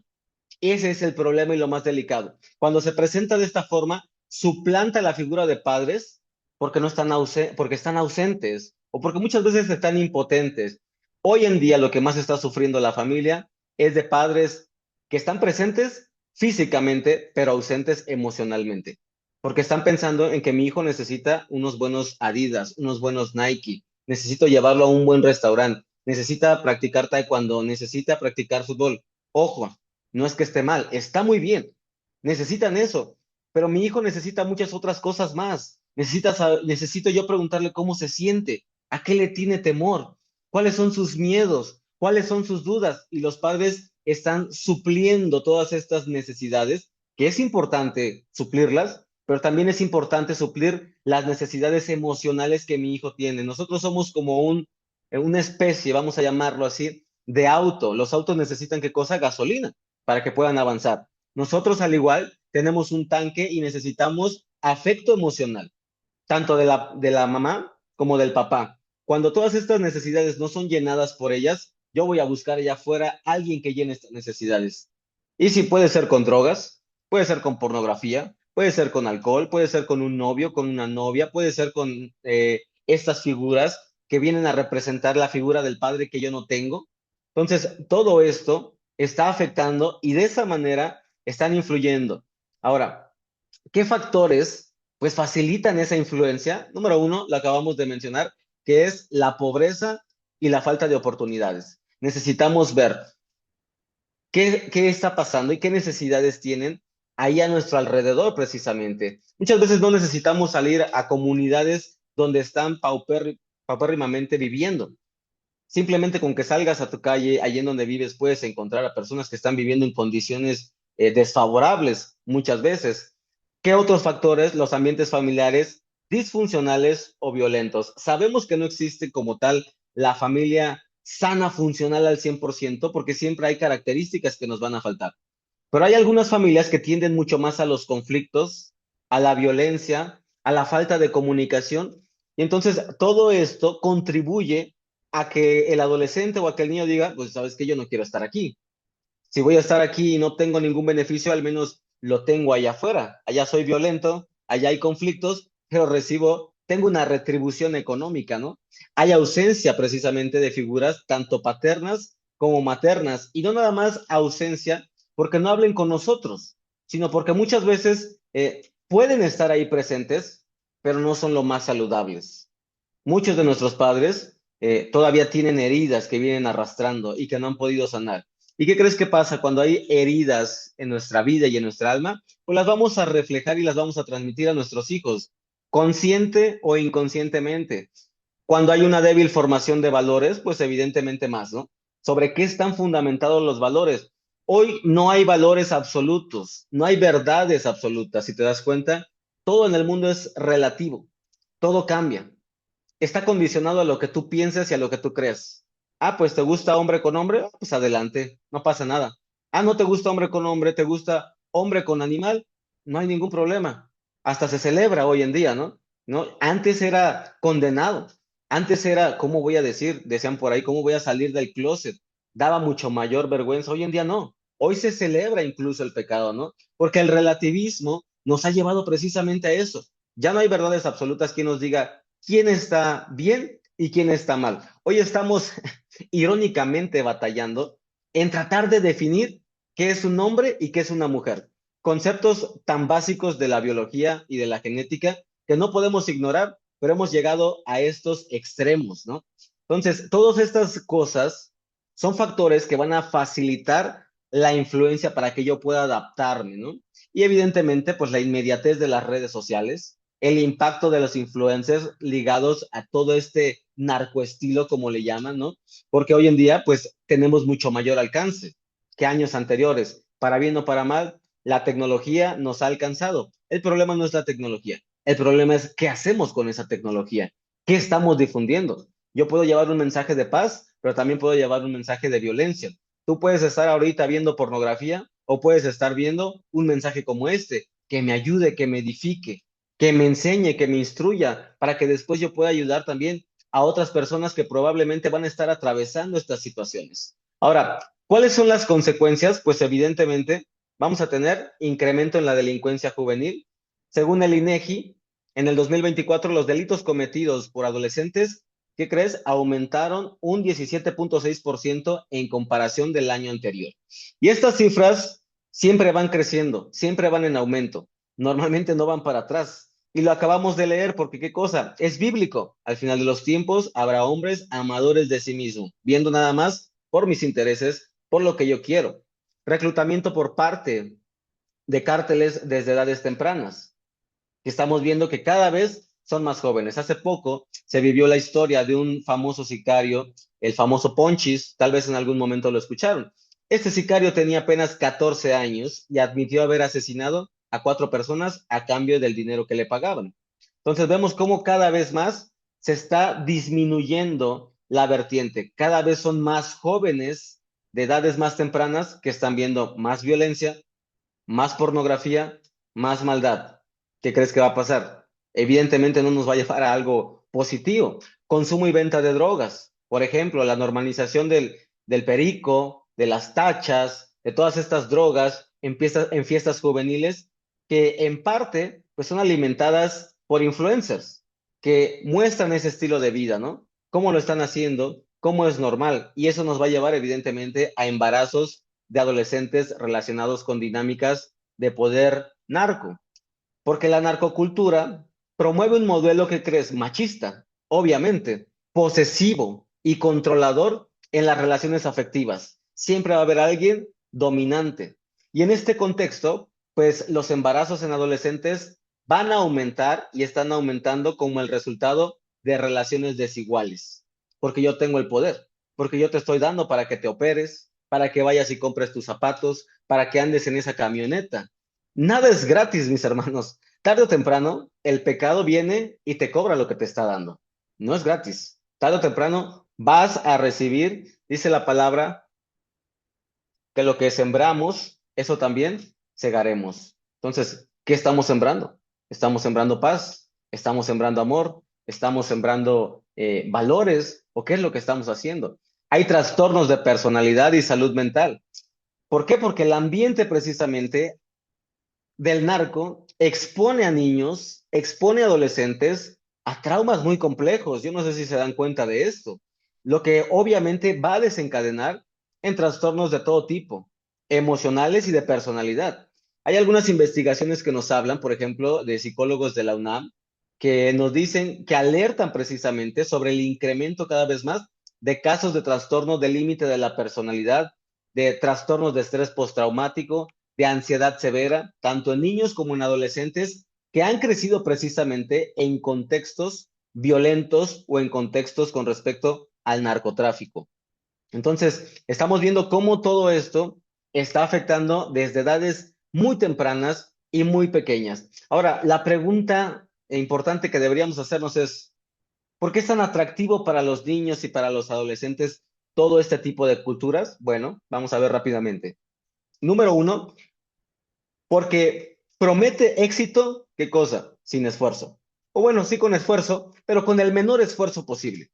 Ese es el problema y lo más delicado. Cuando se presenta de esta forma, suplanta la figura de padres porque no están porque están ausentes o porque muchas veces están impotentes. Hoy en día lo que más está sufriendo la familia es de padres que están presentes físicamente, pero ausentes emocionalmente. Porque están pensando en que mi hijo necesita unos buenos Adidas, unos buenos Nike, necesito llevarlo a un buen restaurante, necesita practicar taekwondo, necesita practicar fútbol. Ojo, no es que esté mal, está muy bien. Necesitan eso, pero mi hijo necesita muchas otras cosas más. Necesito yo preguntarle cómo se siente, a qué le tiene temor, cuáles son sus miedos, cuáles son sus dudas. Y los padres están supliendo todas estas necesidades, que es importante suplirlas, pero también es importante suplir las necesidades emocionales que mi hijo tiene. Nosotros somos como una especie, vamos a llamarlo así, de auto. Los autos necesitan qué cosa? Gasolina para que puedan avanzar. Nosotros, al igual, tenemos un tanque y necesitamos afecto emocional, tanto de la mamá como del papá. Cuando todas estas necesidades no son llenadas por ellas, yo voy a buscar allá afuera alguien que llene estas necesidades. Y si puede ser con drogas, puede ser con pornografía, puede ser con alcohol, puede ser con un novio, con una novia, puede ser con estas figuras que vienen a representar la figura del padre que yo no tengo. Entonces, todo esto está afectando y de esa manera están influyendo. Ahora, ¿qué factores pues facilitan esa influencia? Número uno, lo acabamos de mencionar, que es la pobreza y la falta de oportunidades. Necesitamos ver qué está pasando y qué necesidades tienen ahí a nuestro alrededor precisamente. Muchas veces no necesitamos salir a comunidades donde están paupérrimamente viviendo. Simplemente con que salgas a tu calle, allí en donde vives, puedes encontrar a personas que están viviendo en condiciones desfavorables muchas veces. ¿Qué otros factores? Los ambientes familiares disfuncionales o violentos. Sabemos que no existe como tal la familia sana, funcional al 100%, porque siempre hay características que nos van a faltar. Pero hay algunas familias que tienden mucho más a los conflictos, a la violencia, a la falta de comunicación. Y entonces todo esto contribuye a que el adolescente o a que el niño diga, pues sabes que yo no quiero estar aquí. Si voy a estar aquí y no tengo ningún beneficio, al menos lo tengo allá afuera. Allá soy violento, allá hay conflictos, pero tengo una retribución económica, ¿no? Hay ausencia precisamente de figuras tanto paternas como maternas, y no nada más ausencia porque no hablen con nosotros, sino porque muchas veces pueden estar ahí presentes, pero no son lo más saludables. Muchos de nuestros padres todavía tienen heridas que vienen arrastrando y que no han podido sanar. ¿Y qué crees que pasa cuando hay heridas en nuestra vida y en nuestra alma? Pues las vamos a reflejar y las vamos a transmitir a nuestros hijos, consciente o inconscientemente. Cuando hay una débil formación de valores, pues evidentemente más, ¿no? ¿Sobre qué están fundamentados los valores? Hoy no hay valores absolutos, no hay verdades absolutas. Si te das cuenta, todo en el mundo es relativo, todo cambia, está condicionado a lo que tú pienses y a lo que tú creas. Ah, pues te gusta hombre con hombre, ah, pues adelante, no pasa nada. Ah, no te gusta hombre con hombre, te gusta hombre con animal, no hay ningún problema. Hasta se celebra hoy en día, ¿no? ¿No? Antes era condenado. Antes era, ¿cómo voy a decir? Decían por ahí, ¿cómo voy a salir del closet? Daba mucho mayor vergüenza. Hoy en día no. Hoy se celebra incluso el pecado, ¿no? Porque el relativismo nos ha llevado precisamente a eso. Ya no hay verdades absolutas que nos diga quién está bien y quién está mal. Hoy estamos irónicamente batallando en tratar de definir qué es un hombre y qué es una mujer. Conceptos tan básicos de la biología y de la genética que no podemos ignorar, pero hemos llegado a estos extremos, ¿no? Entonces, todas estas cosas son factores que van a facilitar la influencia para que yo pueda adaptarme, ¿no? Y evidentemente, pues la inmediatez de las redes sociales, el impacto de los influencers ligados a todo este narcoestilo, como le llaman, ¿no? Porque hoy en día, pues, tenemos mucho mayor alcance que años anteriores. Para bien o para mal, la tecnología nos ha alcanzado. El problema no es la tecnología. El problema es qué hacemos con esa tecnología. ¿Qué estamos difundiendo? Yo puedo llevar un mensaje de paz, pero también puedo llevar un mensaje de violencia. Tú puedes estar ahorita viendo pornografía o puedes estar viendo un mensaje como este, que me ayude, que me edifique, que me enseñe, que me instruya, para que después yo pueda ayudar también a otras personas que probablemente van a estar atravesando estas situaciones. Ahora, ¿cuáles son las consecuencias? Pues evidentemente vamos a tener incremento en la delincuencia juvenil. Según el INEGI, en el 2024 los delitos cometidos por adolescentes, ¿qué crees? Aumentaron un 17.6% en comparación del año anterior. Y estas cifras siempre van creciendo, siempre van en aumento. Normalmente no van para atrás. Y lo acabamos de leer porque qué cosa, es bíblico. Al final de los tiempos habrá hombres amadores de sí mismo, viendo nada más por mis intereses, por lo que yo quiero. Reclutamiento por parte de cárteles desde edades tempranas. Estamos viendo que cada vez son más jóvenes. Hace poco se vivió la historia de un famoso sicario, el famoso Ponchis, tal vez en algún momento lo escucharon. Este sicario tenía apenas 14 años y admitió haber asesinado a 4 personas a cambio del dinero que le pagaban. Entonces vemos cómo cada vez más se está disminuyendo la vertiente. Cada vez son más jóvenes de edades más tempranas que están viendo más violencia, más pornografía, más maldad. ¿Qué crees que va a pasar? Evidentemente no nos va a llevar a algo positivo. Consumo y venta de drogas. Por ejemplo, la normalización del perico, de las tachas, de todas estas drogas en fiestas juveniles que en parte pues son alimentadas por influencers que muestran ese estilo de vida, ¿no? Cómo lo están haciendo, cómo es normal. Y eso nos va a llevar evidentemente a embarazos de adolescentes relacionados con dinámicas de poder narco, porque la narcocultura promueve un modelo que crees machista, obviamente, posesivo y controlador en las relaciones afectivas. Siempre va a haber alguien dominante. Y en este contexto, pues los embarazos en adolescentes van a aumentar y están aumentando como el resultado de relaciones desiguales, porque yo tengo el poder, porque yo te estoy dando para que te operes, para que vayas y compres tus zapatos, para que andes en esa camioneta. Nada es gratis, mis hermanos. Tarde o temprano, el pecado viene y te cobra lo que te está dando. No es gratis. Tarde o temprano vas a recibir, dice la palabra, que lo que sembramos, eso también segaremos. Entonces, ¿qué estamos sembrando? ¿Estamos sembrando paz? ¿Estamos sembrando amor? ¿Estamos sembrando valores? ¿O qué es lo que estamos haciendo? Hay trastornos de personalidad y salud mental. ¿Por qué? Porque el ambiente precisamente del narco expone a niños, expone a adolescentes a traumas muy complejos. Yo no sé si se dan cuenta de esto. Lo que obviamente va a desencadenar en trastornos de todo tipo, emocionales y de personalidad. Hay algunas investigaciones que nos hablan, por ejemplo, de psicólogos de la UNAM, que nos dicen, que alertan precisamente sobre el incremento cada vez más de casos de trastorno del límite de la personalidad, de trastornos de estrés postraumático, de ansiedad severa, tanto en niños como en adolescentes, que han crecido precisamente en contextos violentos o en contextos con respecto al narcotráfico. Entonces, estamos viendo cómo todo esto está afectando desde edades muy tempranas y muy pequeñas. Ahora, la pregunta importante que deberíamos hacernos es, ¿por qué es tan atractivo para los niños y para los adolescentes todo este tipo de culturas? Bueno, vamos a ver rápidamente. Número uno, porque promete éxito, ¿qué cosa? Sin esfuerzo. O bueno, sí con esfuerzo, pero con el menor esfuerzo posible.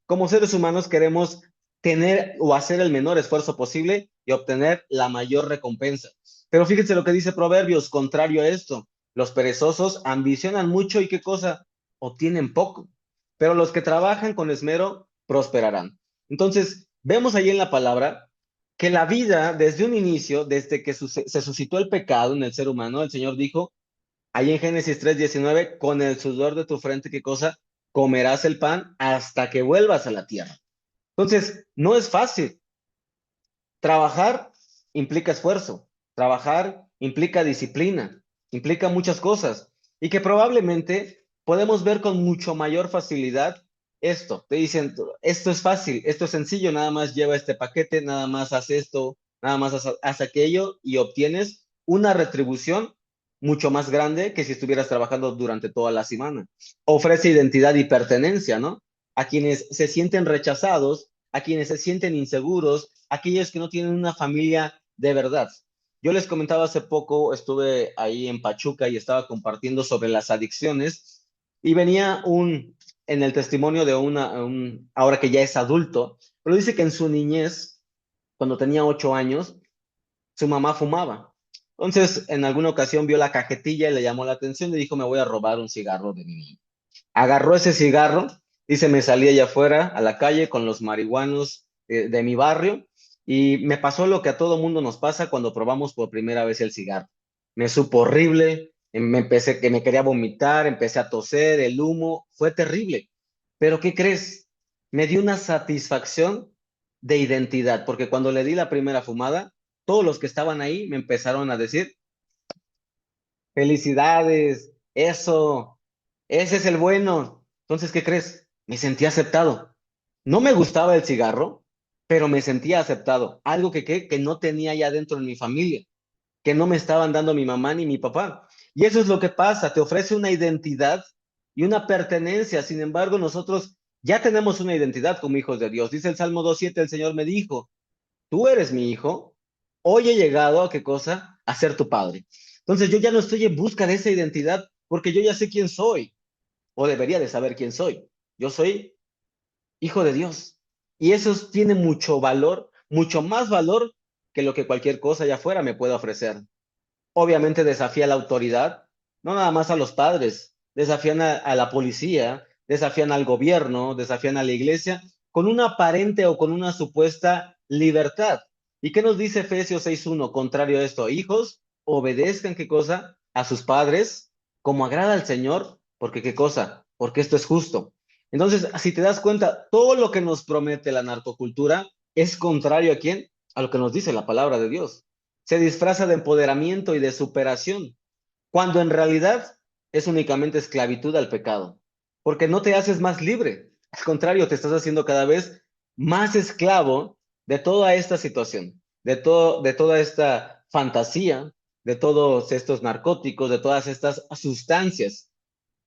Como seres humanos queremos tener o hacer el menor esfuerzo posible y obtener la mayor recompensa. Pero fíjense lo que dice Proverbios, contrario a esto, los perezosos ambicionan mucho y qué cosa, obtienen poco, pero los que trabajan con esmero prosperarán. Entonces, vemos ahí en la palabra que la vida desde un inicio, desde que se suscitó el pecado en el ser humano, el Señor dijo, ahí en Génesis 3:19, con el sudor de tu frente, ¿qué cosa? Comerás el pan hasta que vuelvas a la tierra. Entonces, no es fácil. Trabajar implica esfuerzo, trabajar implica disciplina, implica muchas cosas y que probablemente podemos ver con mucho mayor facilidad esto. Te dicen, esto es fácil, esto es sencillo, nada más lleva este paquete, nada más haz esto, nada más haz aquello y obtienes una retribución mucho más grande que si estuvieras trabajando durante toda la semana. Ofrece identidad y pertenencia, ¿no? A quienes se sienten rechazados, a quienes se sienten inseguros, aquellos que no tienen una familia de verdad. Yo les comentaba hace poco, estuve ahí en Pachuca y estaba compartiendo sobre las adicciones y venía en el testimonio de ahora que ya es adulto, pero dice que en su niñez, cuando tenía 8 años, su mamá fumaba. Entonces, en alguna ocasión vio la cajetilla y le llamó la atención y dijo, me voy a robar un cigarro de mi niño. Agarró ese cigarro, dice, me salí allá afuera a la calle con los marihuanos de mi barrio y me pasó lo que a todo mundo nos pasa cuando probamos por primera vez el cigarro. Me supo horrible, que me quería vomitar, empecé a toser, el humo, fue terrible. Pero ¿qué crees? Me dio una satisfacción de identidad, porque cuando le di la primera fumada, todos los que estaban ahí me empezaron a decir, felicidades, eso, ese es el bueno. Entonces, ¿qué crees? Me sentí aceptado. No me gustaba el cigarro, pero me sentía aceptado. Algo que no tenía ya dentro de mi familia, que no me estaban dando mi mamá ni mi papá. Y eso es lo que pasa, te ofrece una identidad y una pertenencia. Sin embargo, nosotros ya tenemos una identidad como hijos de Dios. Dice el Salmo 2:7, el Señor me dijo, tú eres mi hijo, hoy he llegado a qué cosa, a ser tu padre. Entonces yo ya no estoy en busca de esa identidad porque yo ya sé quién soy, o debería de saber quién soy. Yo soy hijo de Dios. Y eso tiene mucho valor, mucho más valor que lo que cualquier cosa allá afuera me pueda ofrecer. Obviamente desafía la autoridad, no nada más a los padres, desafían a la policía, desafían al gobierno, desafían a la iglesia, con una aparente o con una supuesta libertad. ¿Y qué nos dice Efesios 6:1? Contrario a esto, hijos, obedezcan qué cosa a sus padres, como agrada al Señor, porque qué cosa, porque esto es justo. Entonces, si te das cuenta, todo lo que nos promete la narcocultura es contrario a quién, a lo que nos dice la palabra de Dios. Se disfraza de empoderamiento y de superación, cuando en realidad es únicamente esclavitud al pecado, porque no te haces más libre, al contrario, te estás haciendo cada vez más esclavo de toda esta situación, de toda esta fantasía, de todos estos narcóticos, de todas estas sustancias.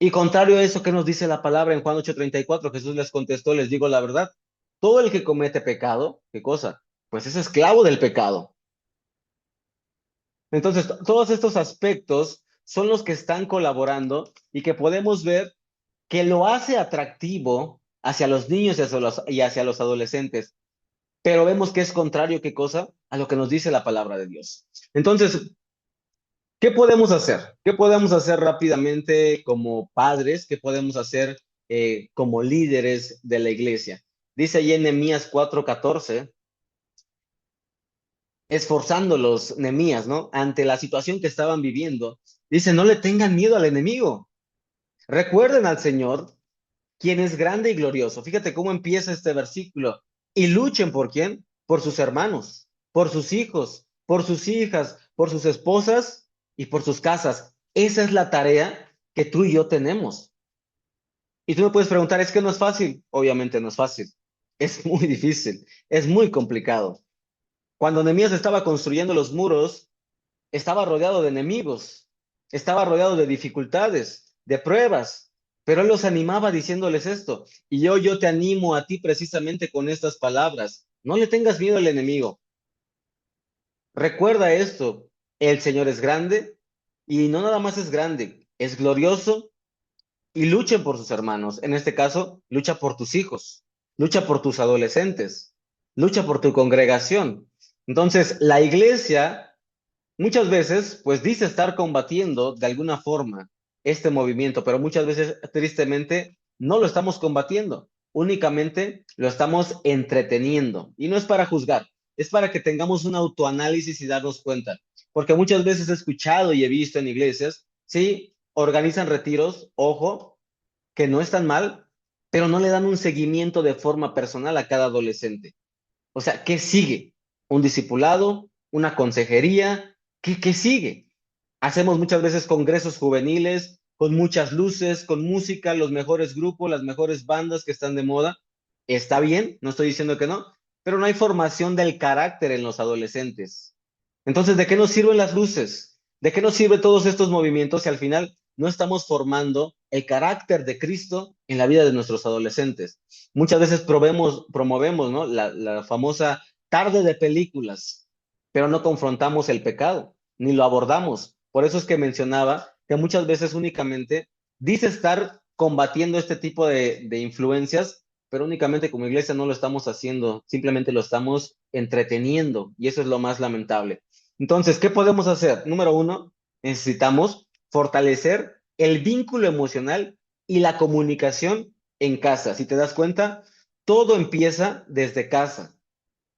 Y contrario a eso, ¿qué nos dice la palabra en Juan 8:34? Jesús les contestó, les digo la verdad, todo el que comete pecado, ¿qué cosa? Pues es esclavo del pecado. Entonces, todos estos aspectos son los que están colaborando y que podemos ver que lo hace atractivo hacia los niños y hacia los adolescentes, pero vemos que es contrario, ¿qué cosa? A lo que nos dice la palabra de Dios. Entonces, ¿qué podemos hacer? ¿Qué podemos hacer rápidamente como padres? ¿Qué podemos hacer como líderes de la iglesia? Dice ahí en Nehemías 4:14, esforzándolos, Nehemías, ¿no? Ante la situación que estaban viviendo. Dice, no le tengan miedo al enemigo. Recuerden al Señor, quien es grande y glorioso. Fíjate cómo empieza este versículo. Y luchen por quién? Por sus hermanos, por sus hijos, por sus hijas, por sus esposas y por sus casas. Esa es la tarea que tú y yo tenemos. Y tú me puedes preguntar, ¿es que no es fácil? Obviamente no es fácil. Es muy difícil, es muy complicado. Cuando Nehemías estaba construyendo los muros, estaba rodeado de enemigos, estaba rodeado de dificultades, de pruebas, pero él los animaba diciéndoles esto. Y yo te animo a ti precisamente con estas palabras. No le tengas miedo al enemigo. Recuerda esto, el Señor es grande y no nada más es grande, es glorioso y luchen por sus hermanos. En este caso, lucha por tus hijos, lucha por tus adolescentes, lucha por tu congregación. Entonces, la iglesia muchas veces, pues dice estar combatiendo de alguna forma este movimiento, pero muchas veces, tristemente, no lo estamos combatiendo, únicamente lo estamos entreteniendo. Y no es para juzgar, es para que tengamos un autoanálisis y darnos cuenta. Porque muchas veces he escuchado y he visto en iglesias, sí, organizan retiros, ojo, que no están mal, pero no le dan un seguimiento de forma personal a cada adolescente. O sea, ¿qué sigue? ¿Un discipulado? ¿Una consejería? ¿Qué sigue? Hacemos muchas veces congresos juveniles con muchas luces, con música, los mejores grupos, las mejores bandas que están de moda. Está bien, no estoy diciendo que no, pero no hay formación del carácter en los adolescentes. Entonces, ¿de qué nos sirven las luces? ¿De qué nos sirven todos estos movimientos si al final no estamos formando el carácter de Cristo en la vida de nuestros adolescentes? Muchas veces promovemos, ¿no? La famosa tarde de películas, pero no confrontamos el pecado, ni lo abordamos. Por eso es que mencionaba que muchas veces únicamente dice estar combatiendo este tipo de influencias, pero únicamente como iglesia no lo estamos haciendo, simplemente lo estamos entreteniendo y eso es lo más lamentable. Entonces, ¿qué podemos hacer? Número uno, necesitamos fortalecer el vínculo emocional y la comunicación en casa. Si te das cuenta, todo empieza desde casa.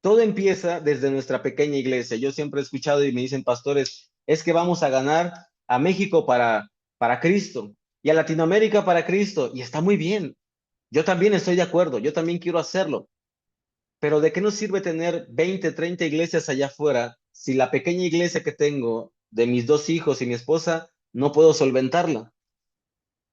Todo empieza desde nuestra pequeña iglesia. Yo siempre he escuchado y me dicen pastores, es que vamos a ganar a México para Cristo y a Latinoamérica para Cristo. Y está muy bien. Yo también estoy de acuerdo. Yo también quiero hacerlo. Pero ¿de qué nos sirve tener 20, 30 iglesias allá afuera si la pequeña iglesia que tengo de mis dos hijos y mi esposa no puedo solventarla?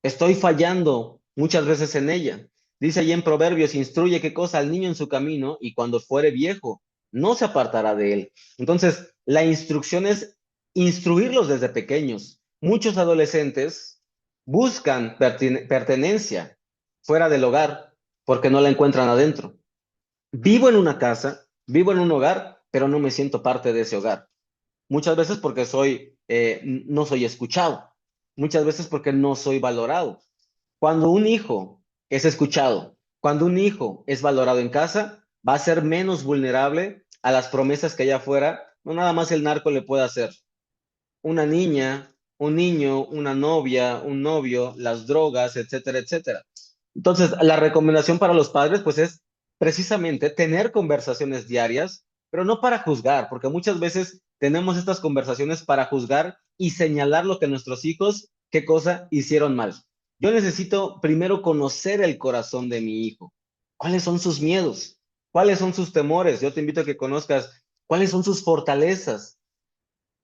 Estoy fallando muchas veces en ella. Dice allí en Proverbios, instruye qué cosa al niño en su camino y cuando fuere viejo, no se apartará de él. Entonces, la instrucción es instruirlos desde pequeños. Muchos adolescentes buscan pertenencia fuera del hogar porque no la encuentran adentro. Vivo en una casa, vivo en un hogar, pero no me siento parte de ese hogar. Muchas veces porque no soy escuchado. Muchas veces porque no soy valorado. Cuando un hijo es escuchado, cuando un hijo es valorado en casa, va a ser menos vulnerable a las promesas que allá afuera, no nada más el narco le puede hacer. Una niña, un niño, una novia, un novio, las drogas, etcétera, etcétera. Entonces, la recomendación para los padres, pues es precisamente tener conversaciones diarias, pero no para juzgar, porque muchas veces tenemos estas conversaciones para juzgar y señalar lo que nuestros hijos, qué cosa hicieron mal. Yo necesito primero conocer el corazón de mi hijo. ¿Cuáles son sus miedos? ¿Cuáles son sus temores? Yo te invito a que conozcas cuáles son sus fortalezas,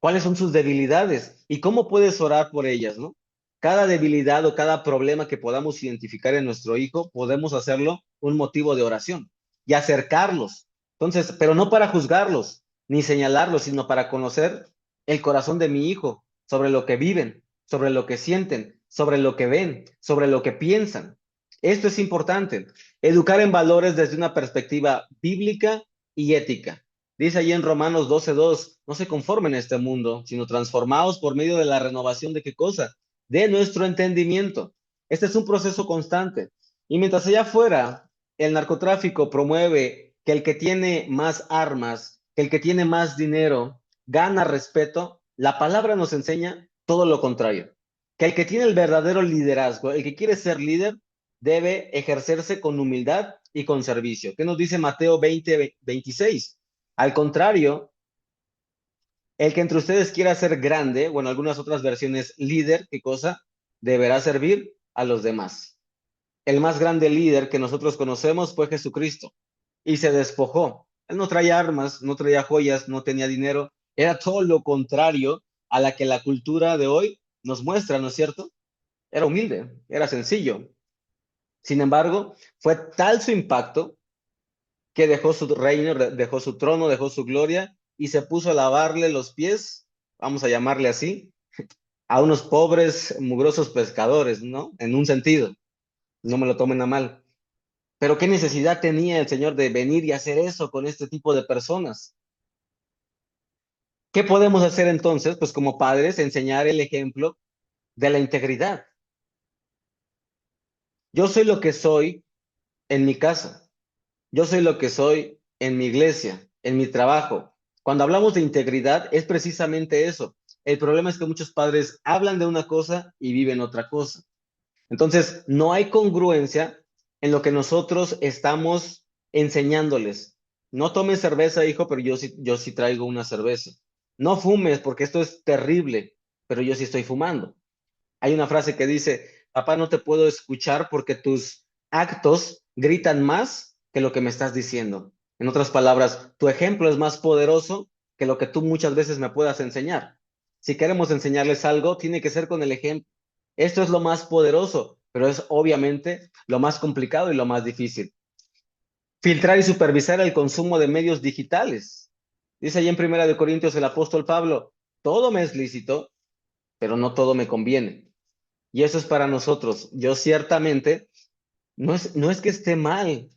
cuáles son sus debilidades y cómo puedes orar por ellas, ¿no? Cada debilidad o cada problema que podamos identificar en nuestro hijo, podemos hacerlo un motivo de oración y acercarlos. Entonces, pero no para juzgarlos ni señalarlos, sino para conocer el corazón de mi hijo sobre lo que viven, sobre lo que sienten, sobre lo que ven, sobre lo que piensan. Esto es importante. Educar en valores desde una perspectiva bíblica y ética. Dice allí en Romanos 12:2, no se conformen a este mundo, sino transformados por medio de la renovación de qué cosa, de nuestro entendimiento. Este es un proceso constante. Y mientras allá afuera el narcotráfico promueve que el que tiene más armas, que el que tiene más dinero, gana respeto, la palabra nos enseña todo lo contrario. Que el que tiene el verdadero liderazgo, el que quiere ser líder, debe ejercerse con humildad y con servicio. ¿Qué nos dice Mateo 20:26? Al contrario, El que entre ustedes quiera ser grande, o en algunas otras versiones líder, ¿qué cosa? Deberá servir a los demás. El más grande líder que nosotros conocemos fue Jesucristo y se despojó. Él no traía armas, no traía joyas, no tenía dinero. Era todo lo contrario a la que la cultura de hoy nos muestra, ¿no es cierto? Era humilde, era sencillo. Sin embargo, fue tal su impacto que dejó su reino, dejó su trono, dejó su gloria y se puso a lavarle los pies, vamos a llamarle así, a unos pobres, mugrosos pescadores, ¿no? En un sentido, no me lo tomen a mal. Pero ¿qué necesidad tenía el Señor de venir y hacer eso con este tipo de personas? ¿Qué podemos hacer entonces? Pues como padres, enseñar el ejemplo de la integridad. Yo soy lo que soy en mi casa. Yo soy lo que soy en mi iglesia, en mi trabajo. Cuando hablamos de integridad, es precisamente eso. El problema es que muchos padres hablan de una cosa y viven otra cosa. Entonces, no hay congruencia en lo que nosotros estamos enseñándoles. No tomes cerveza, hijo, pero yo sí traigo una cerveza. No fumes porque esto es terrible, pero yo sí estoy fumando. Hay una frase que dice, papá, no te puedo escuchar porque tus actos gritan más que lo que me estás diciendo. En otras palabras, tu ejemplo es más poderoso que lo que tú muchas veces me puedas enseñar. Si queremos enseñarles algo, tiene que ser con el ejemplo. Esto es lo más poderoso, pero es obviamente lo más complicado y lo más difícil. Filtrar y supervisar el consumo de medios digitales. Dice ahí en Primera de Corintios el apóstol Pablo, todo me es lícito, pero no todo me conviene. Y eso es para nosotros. Yo ciertamente, no es que esté mal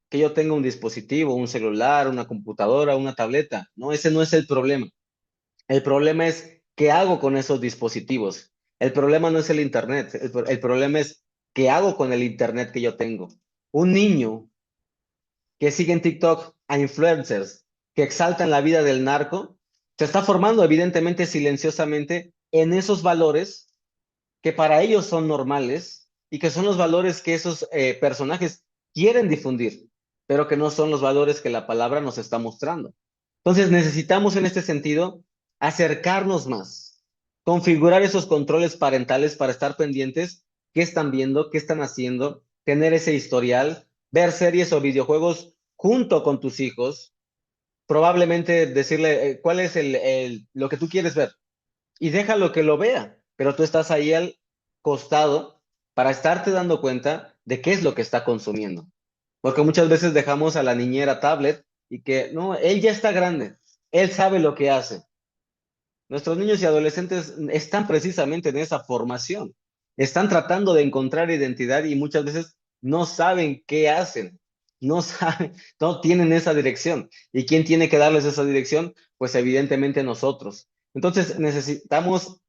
que yo tenga un dispositivo, un celular, una computadora, una tableta. No, ese no es el problema. El problema es qué hago con esos dispositivos. El problema no es el Internet. El problema es qué hago con el Internet que yo tengo. Un niño que sigue en TikTok a influencers que exaltan la vida del narco, se está formando evidentemente silenciosamente en esos valores que para ellos son normales y que son los valores que esos personajes quieren difundir, pero que no son los valores que la palabra nos está mostrando. Entonces necesitamos en este sentido acercarnos más, configurar esos controles parentales para estar pendientes qué están viendo, qué están haciendo, tener ese historial, ver series o videojuegos junto con tus hijos, probablemente decirle cuál es lo que tú quieres ver y déjalo que lo vea, pero tú estás ahí al costado para estarte dando cuenta de qué es lo que está consumiendo. Porque muchas veces dejamos a la niñera tablet y que, no, él ya está grande, él sabe lo que hace. Nuestros niños y adolescentes están precisamente en esa formación, están tratando de encontrar identidad y muchas veces no saben qué hacen, no saben, no tienen esa dirección. ¿Y quién tiene que darles esa dirección? Pues evidentemente nosotros. Entonces necesitamos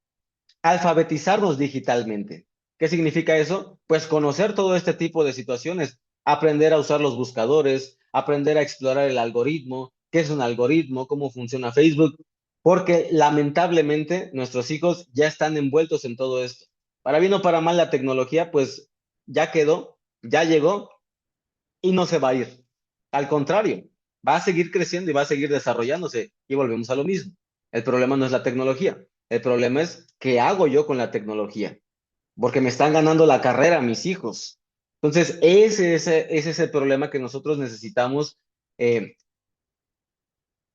alfabetizarnos digitalmente. ¿Qué significa eso? Pues conocer todo este tipo de situaciones, aprender a usar los buscadores, aprender a explorar el algoritmo, qué es un algoritmo, cómo funciona Facebook, porque lamentablemente nuestros hijos ya están envueltos en todo esto. Para bien o para mal la tecnología, pues ya quedó, ya llegó y no se va a ir. Al contrario, va a seguir creciendo y va a seguir desarrollándose y volvemos a lo mismo. El problema no es la tecnología, el problema es qué hago yo con la tecnología, porque me están ganando la carrera mis hijos. Entonces, ese es el problema que nosotros necesitamos eh,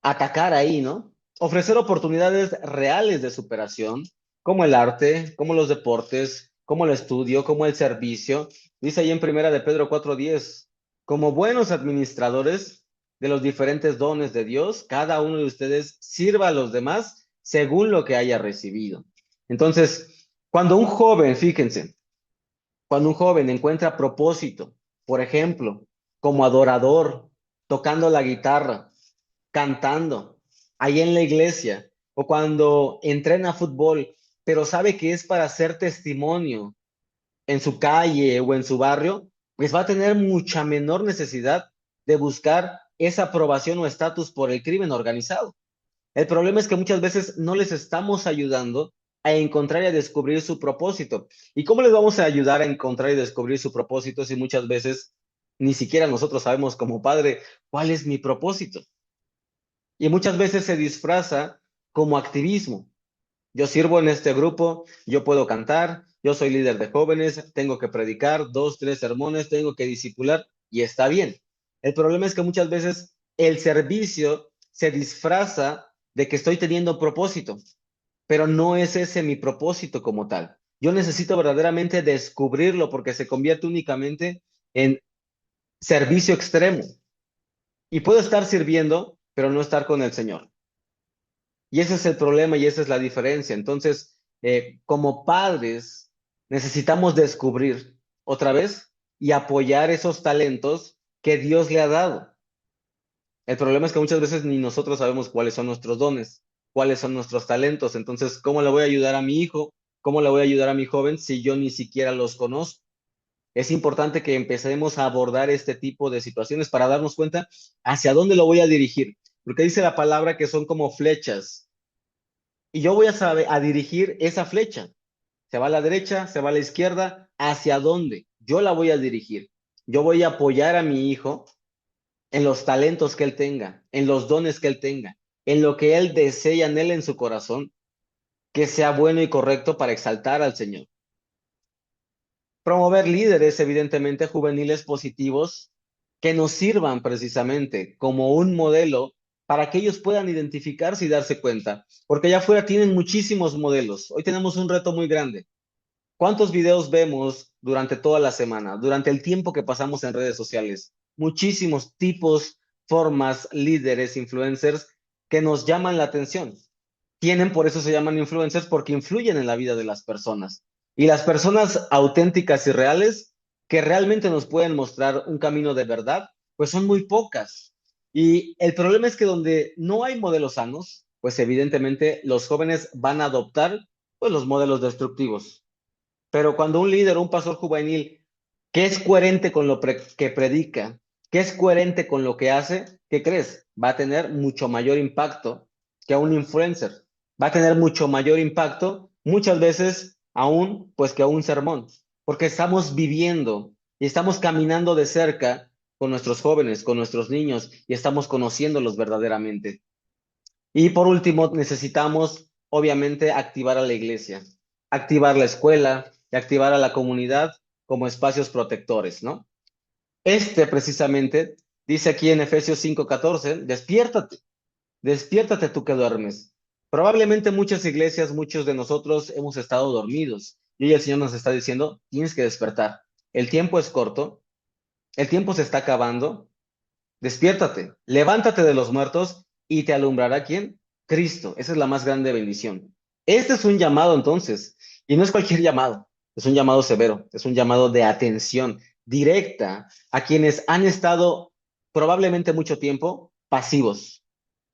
atacar ahí, ¿no? Ofrecer oportunidades reales de superación, como el arte, como los deportes, como el estudio, como el servicio. Dice ahí en Primera de Pedro 4:10, como buenos administradores de los diferentes dones de Dios, cada uno de ustedes sirva a los demás según lo que haya recibido. Entonces, cuando un joven, fíjense, cuando un joven encuentra propósito, por ejemplo, como adorador, tocando la guitarra, cantando, ahí en la iglesia, o cuando entrena fútbol, pero sabe que es para hacer testimonio en su calle o en su barrio, pues va a tener mucha menor necesidad de buscar esa aprobación o estatus por el crimen organizado. El problema es que muchas veces no les estamos ayudando a encontrar y a descubrir su propósito. ¿Y cómo les vamos a ayudar a encontrar y descubrir su propósito si muchas veces ni siquiera nosotros sabemos como padre cuál es mi propósito? Y muchas veces se disfraza como activismo. Yo sirvo en este grupo, yo puedo cantar, yo soy líder de jóvenes, tengo que predicar 2, 3 sermones, tengo que discipular y está bien. El problema es que muchas veces el servicio se disfraza de que estoy teniendo propósito, pero no es ese mi propósito como tal. Yo necesito verdaderamente descubrirlo porque se convierte únicamente en servicio extremo. Y puedo estar sirviendo, pero no estar con el Señor. Y ese es el problema y esa es la diferencia. Entonces, como padres, necesitamos descubrir otra vez y apoyar esos talentos que Dios le ha dado. El problema es que muchas veces ni nosotros sabemos cuáles son nuestros dones, cuáles son nuestros talentos. Entonces, ¿cómo le voy a ayudar a mi hijo? ¿Cómo le voy a ayudar a mi joven si yo ni siquiera los conozco? Es importante que empecemos a abordar este tipo de situaciones para darnos cuenta hacia dónde lo voy a dirigir. Porque dice la palabra que son como flechas. Y yo voy a saber a dirigir esa flecha. Se va a la derecha, se va a la izquierda, ¿hacia dónde? Yo la voy a dirigir. Yo voy a apoyar a mi hijo en los talentos que él tenga, en los dones que él tenga, en lo que él desea en él en su corazón, que sea bueno y correcto para exaltar al Señor. Promover líderes, evidentemente, juveniles positivos que nos sirvan precisamente como un modelo para que ellos puedan identificarse y darse cuenta, porque allá afuera tienen muchísimos modelos. Hoy tenemos un reto muy grande. ¿Cuántos videos vemos durante toda la semana, durante el tiempo que pasamos en redes sociales? Muchísimos tipos, formas, líderes, influencers que nos llaman la atención. Por eso se llaman influencers, porque influyen en la vida de las personas. Y las personas auténticas y reales, que realmente nos pueden mostrar un camino de verdad, pues son muy pocas. Y el problema es que donde no hay modelos sanos, pues evidentemente los jóvenes van a adoptar pues los modelos destructivos. Pero cuando un líder o un pastor juvenil que es coherente con lo que predica, que es coherente con lo que hace, ¿qué crees? Va a tener mucho mayor impacto que a un influencer. Va a tener mucho mayor impacto, muchas veces aún, pues que a un sermón, porque estamos viviendo y estamos caminando de cerca con nuestros jóvenes, con nuestros niños y estamos conociéndolos verdaderamente. Y por último, necesitamos, obviamente, activar a la iglesia, activar la escuela y activar a la comunidad como espacios protectores, ¿no? Precisamente dice aquí en Efesios 5:14, despiértate, despiértate tú que duermes. Probablemente muchas iglesias, muchos de nosotros hemos estado dormidos y hoy el Señor nos está diciendo, tienes que despertar. El tiempo es corto, el tiempo se está acabando. Despiértate, levántate de los muertos y te alumbrará ¿quién? Cristo. Esa es la más grande bendición. Este es un llamado entonces, y no es cualquier llamado, es un llamado severo, es un llamado de atención directa a quienes han estado probablemente mucho tiempo pasivos.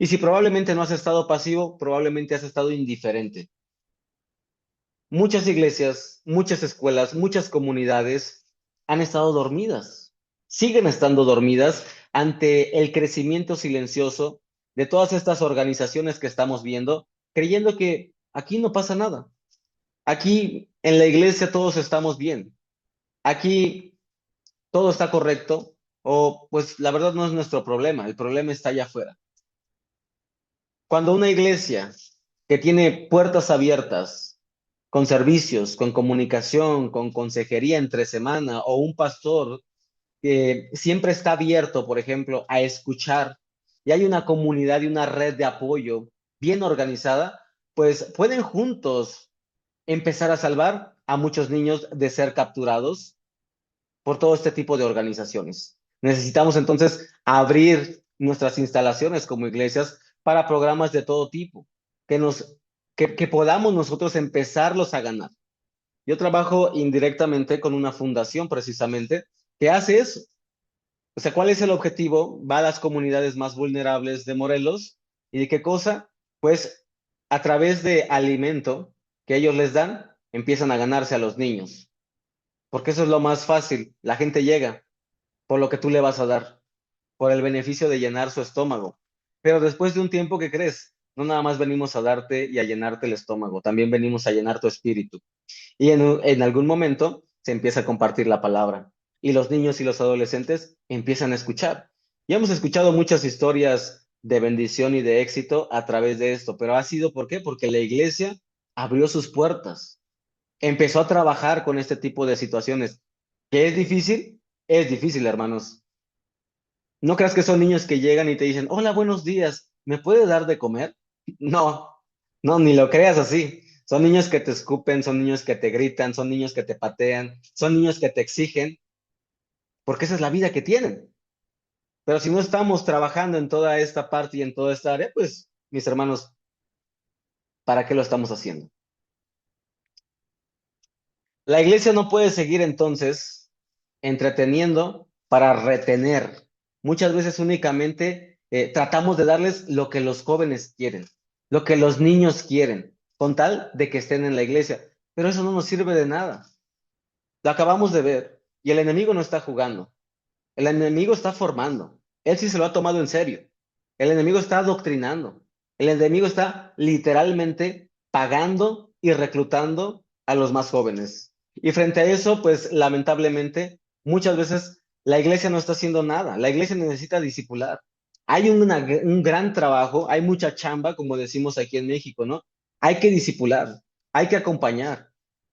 Y si probablemente no has estado pasivo, probablemente has estado indiferente. Muchas iglesias, muchas escuelas, muchas comunidades han estado dormidas, siguen estando dormidas ante el crecimiento silencioso de todas estas organizaciones que estamos viendo, creyendo que aquí no pasa nada. Aquí en la iglesia todos estamos bien. Aquí todo está correcto. O pues la verdad no es nuestro problema, el problema está allá afuera. Cuando una iglesia que tiene puertas abiertas, con servicios, con comunicación, con consejería entre semana, o un pastor que siempre está abierto, por ejemplo, a escuchar, y hay una comunidad y una red de apoyo bien organizada, pues pueden juntos empezar a salvar a muchos niños de ser capturados por todo este tipo de organizaciones. Necesitamos entonces abrir nuestras instalaciones como iglesias para programas de todo tipo, que podamos nosotros empezarlos a ganar. Yo trabajo indirectamente con una fundación precisamente que hace eso. O sea, ¿cuál es el objetivo? Va a las comunidades más vulnerables de Morelos y de qué cosa? Pues a través de alimento que ellos les dan, empiezan a ganarse a los niños, porque eso es lo más fácil. La gente llega por lo que tú le vas a dar, por el beneficio de llenar su estómago. Pero después de un tiempo, ¿qué crees? No nada más venimos a darte y a llenarte el estómago, también venimos a llenar tu espíritu. Y en algún momento se empieza a compartir la palabra y los niños y los adolescentes empiezan a escuchar. Ya hemos escuchado muchas historias de bendición y de éxito a través de esto. Pero ha sido, ¿por qué? Porque la iglesia abrió sus puertas, empezó a trabajar con este tipo de situaciones. ¿Qué es difícil? Es difícil, hermanos. No creas que son niños que llegan y te dicen, hola, buenos días, ¿me puede dar de comer? No, no, ni lo creas así. Son niños que te escupen, son niños que te gritan, son niños que te patean, son niños que te exigen, porque esa es la vida que tienen. Pero si no estamos trabajando en toda esta parte y en toda esta área, pues, mis hermanos, ¿para qué lo estamos haciendo? La iglesia no puede seguir entonces entreteniendo para retener. Muchas veces únicamente tratamos de darles lo que los jóvenes quieren, lo que los niños quieren, con tal de que estén en la iglesia. Pero eso no nos sirve de nada. Lo acabamos de ver y el enemigo no está jugando. El enemigo está formando. Él sí se lo ha tomado en serio. El enemigo está adoctrinando. El enemigo está literalmente pagando y reclutando a los más jóvenes. Y frente a eso, pues lamentablemente, muchas veces la iglesia no está haciendo nada. La iglesia necesita discipular. Hay un gran trabajo, hay mucha chamba, como decimos aquí en México, ¿no? Hay que discipular, hay que acompañar.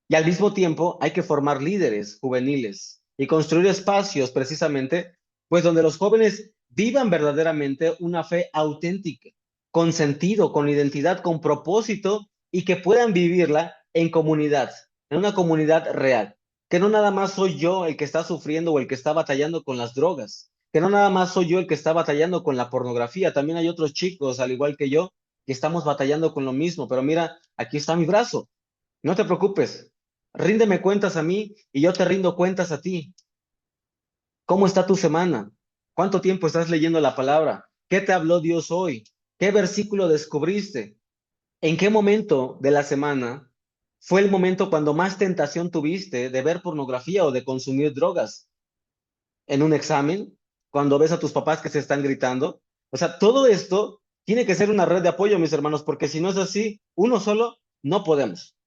Y al mismo tiempo hay que formar líderes juveniles y construir espacios precisamente, pues donde los jóvenes vivan verdaderamente una fe auténtica, con sentido, con identidad, con propósito y que puedan vivirla en comunidad, en una comunidad real. Que no nada más soy yo el que está sufriendo o el que está batallando con las drogas, que no nada más soy yo el que está batallando con la pornografía, también hay otros chicos, al igual que yo, que estamos batallando con lo mismo, pero mira, aquí está mi brazo, no te preocupes, ríndeme cuentas a mí y yo te rindo cuentas a ti. ¿Cómo está tu semana? ¿Cuánto tiempo estás leyendo la palabra? ¿Qué te habló Dios hoy? ¿Qué versículo descubriste? ¿En qué momento de la semana fue el momento cuando más tentación tuviste de ver pornografía o de consumir drogas? ¿En un examen? ¿Cuando ves a tus papás que se están gritando? O sea, todo esto tiene que ser una red de apoyo, mis hermanos, porque si no es así, uno solo no podemos.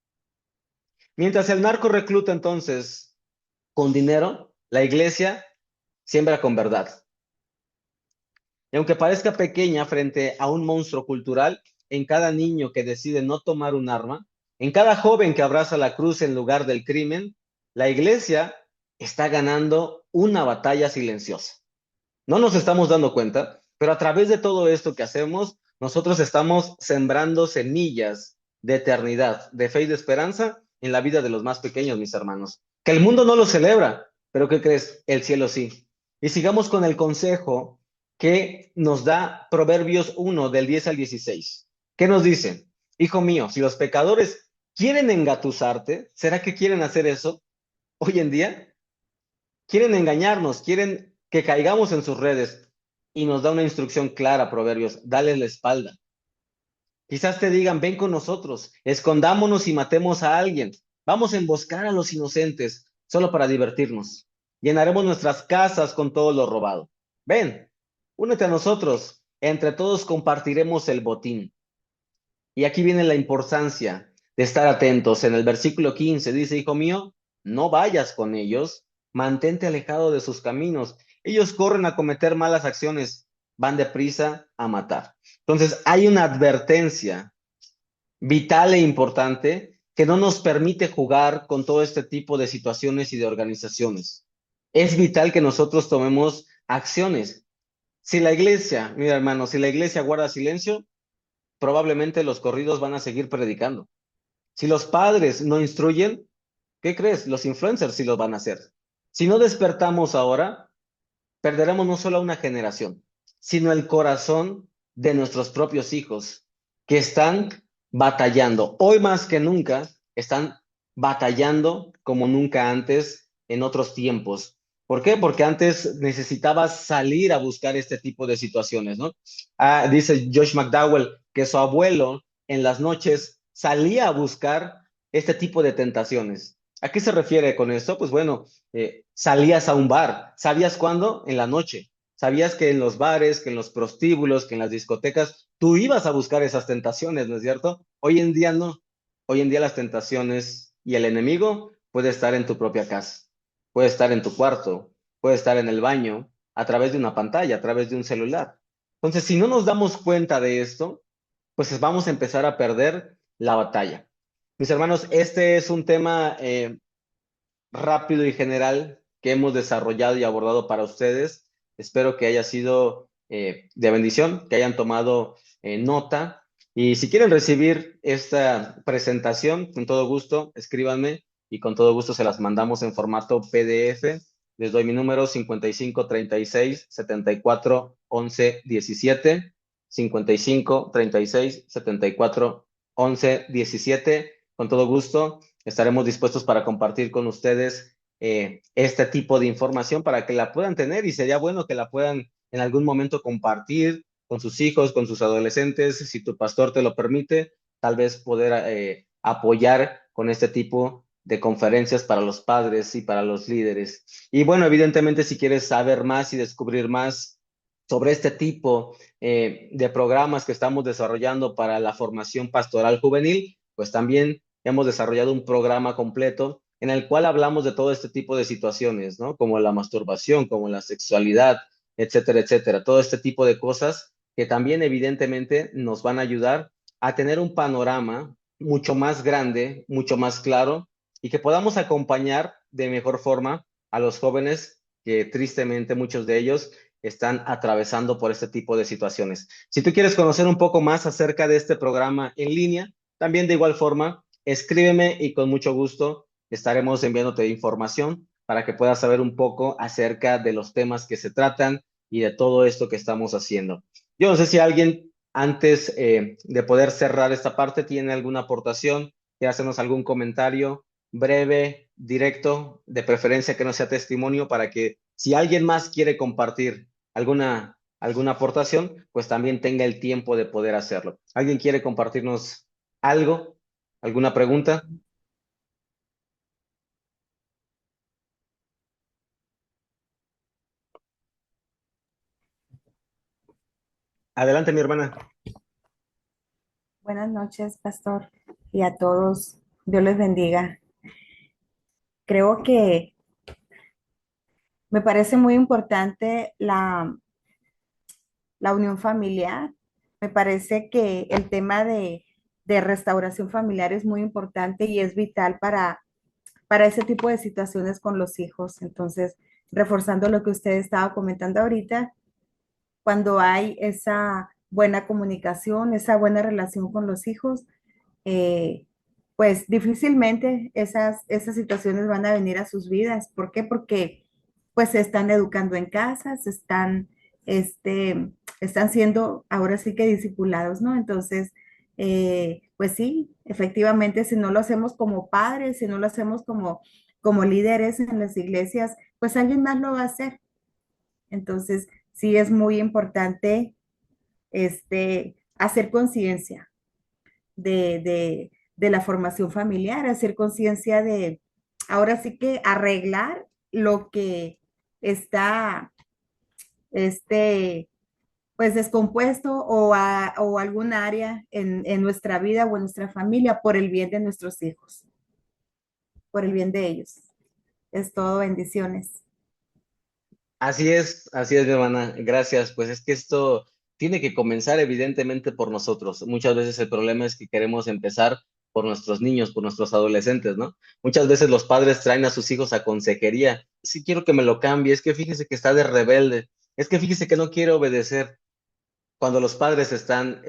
Mientras el narco recluta entonces con dinero, la iglesia siembra con verdad. Y aunque parezca pequeña frente a un monstruo cultural, en cada niño que decide no tomar un arma, en cada joven que abraza la cruz en lugar del crimen, la iglesia está ganando una batalla silenciosa. No nos estamos dando cuenta, pero a través de todo esto que hacemos, nosotros estamos sembrando semillas de eternidad, de fe y de esperanza en la vida de los más pequeños, mis hermanos. Que el mundo no lo celebra, pero ¿qué crees? El cielo sí. Y sigamos con el consejo que nos da Proverbios 1 del 10 al 16. ¿Qué nos dice? Hijo mío, si los pecadores quieren engatusarte, ¿será que quieren hacer eso hoy en día? Quieren engañarnos, quieren que caigamos en sus redes. Y nos da una instrucción clara, Proverbios, dale la espalda. Quizás te digan, ven con nosotros, escondámonos y matemos a alguien. Vamos a emboscar a los inocentes, solo para divertirnos. Llenaremos nuestras casas con todo lo robado. Ven, únete a nosotros. Entre todos compartiremos el botín. Y aquí viene la importancia de estar atentos. En el versículo 15 dice, hijo mío, no vayas con ellos, mantente alejado de sus caminos. Ellos corren a cometer malas acciones, van deprisa a matar. Entonces, hay una advertencia vital e importante que no nos permite jugar con todo este tipo de situaciones y de organizaciones. Es vital que nosotros tomemos acciones. Si la iglesia, mira hermano, si la iglesia guarda silencio, probablemente los corridos van a seguir predicando. Si los padres no instruyen, ¿qué crees? Los influencers sí lo van a hacer. Si no despertamos ahora, perderemos no solo una generación, sino el corazón de nuestros propios hijos que están batallando. Hoy más que nunca están batallando como nunca antes en otros tiempos. ¿Por qué? Porque antes necesitabas salir a buscar este tipo de situaciones, ¿no? Dice Josh McDowell que su abuelo en las noches salía a buscar este tipo de tentaciones. ¿A qué se refiere con esto? Pues bueno, salías a un bar. ¿Sabías cuándo? En la noche. Sabías que en los bares, que en los prostíbulos, que en las discotecas, tú ibas a buscar esas tentaciones, ¿no es cierto? Hoy en día no. Hoy en día las tentaciones y el enemigo puede estar en tu propia casa, puede estar en tu cuarto, puede estar en el baño, a través de una pantalla, a través de un celular. Entonces, si no nos damos cuenta de esto, pues vamos a empezar a perder la batalla. Mis hermanos, este es un tema rápido y general que hemos desarrollado y abordado para ustedes. Espero que haya sido de bendición, que hayan tomado nota. Y si quieren recibir esta presentación, con todo gusto, escríbanme y con todo gusto se las mandamos en formato PDF. Les doy mi número 5536 74 11 17, 5536 74 11 17. Con todo gusto estaremos dispuestos para compartir con ustedes este tipo de información para que la puedan tener y sería bueno que la puedan en algún momento compartir con sus hijos, con sus adolescentes, si tu pastor te lo permite, tal vez poder apoyar con este tipo de conferencias para los padres y para los líderes. Y bueno, evidentemente si quieres saber más y descubrir más sobre este tipo de programas que estamos desarrollando para la formación pastoral juvenil, pues también hemos desarrollado un programa completo en el cual hablamos de todo este tipo de situaciones, ¿no? Como la masturbación, como la sexualidad, etcétera, etcétera. Todo este tipo de cosas que también evidentemente nos van a ayudar a tener un panorama mucho más grande, mucho más claro y que podamos acompañar de mejor forma a los jóvenes que tristemente muchos de ellos están atravesando por este tipo de situaciones. Si tú quieres conocer un poco más acerca de este programa en línea, también de igual forma, escríbeme y con mucho gusto estaremos enviándote información para que puedas saber un poco acerca de los temas que se tratan y de todo esto que estamos haciendo. Yo no sé si alguien, antes de poder cerrar esta parte, tiene alguna aportación, quiere hacernos algún comentario breve, directo, de preferencia que no sea testimonio, para que si alguien más quiere compartir alguna aportación, pues también tenga el tiempo de poder hacerlo. ¿Alguien quiere compartirnos algo? ¿Alguna pregunta? Adelante, mi hermana. Buenas noches, pastor, y a todos. Dios les bendiga. Creo que me parece muy importante la unión familiar. Me parece que el tema de restauración familiar es muy importante y es vital para ese tipo de situaciones con los hijos. Entonces, reforzando lo que usted estaba comentando ahorita, cuando hay esa buena comunicación, esa buena relación con los hijos, eh, pues difícilmente esas situaciones van a venir a sus vidas. ¿Por qué? Porque pues se están educando en casa, este, están siendo ahora sí que discipulados, ¿no? Entonces, pues sí, efectivamente, si no lo hacemos como padres, si no lo hacemos como líderes en las iglesias, pues alguien más lo va a hacer. Entonces, sí es muy importante hacer conciencia de la formación familiar, hacer conciencia de, ahora sí que arreglar lo que está, este, pues descompuesto o algún área en nuestra vida o en nuestra familia por el bien de nuestros hijos, por el bien de ellos. Es todo, bendiciones. Así es, mi hermana. Gracias. Pues es que esto tiene que comenzar evidentemente por nosotros. Muchas veces el problema es que queremos empezar por nuestros niños, por nuestros adolescentes, ¿no? Muchas veces los padres traen a sus hijos a consejería. Sí quiero que me lo cambie, es que fíjese que está de rebelde, es que fíjese que no quiere obedecer. Cuando los padres están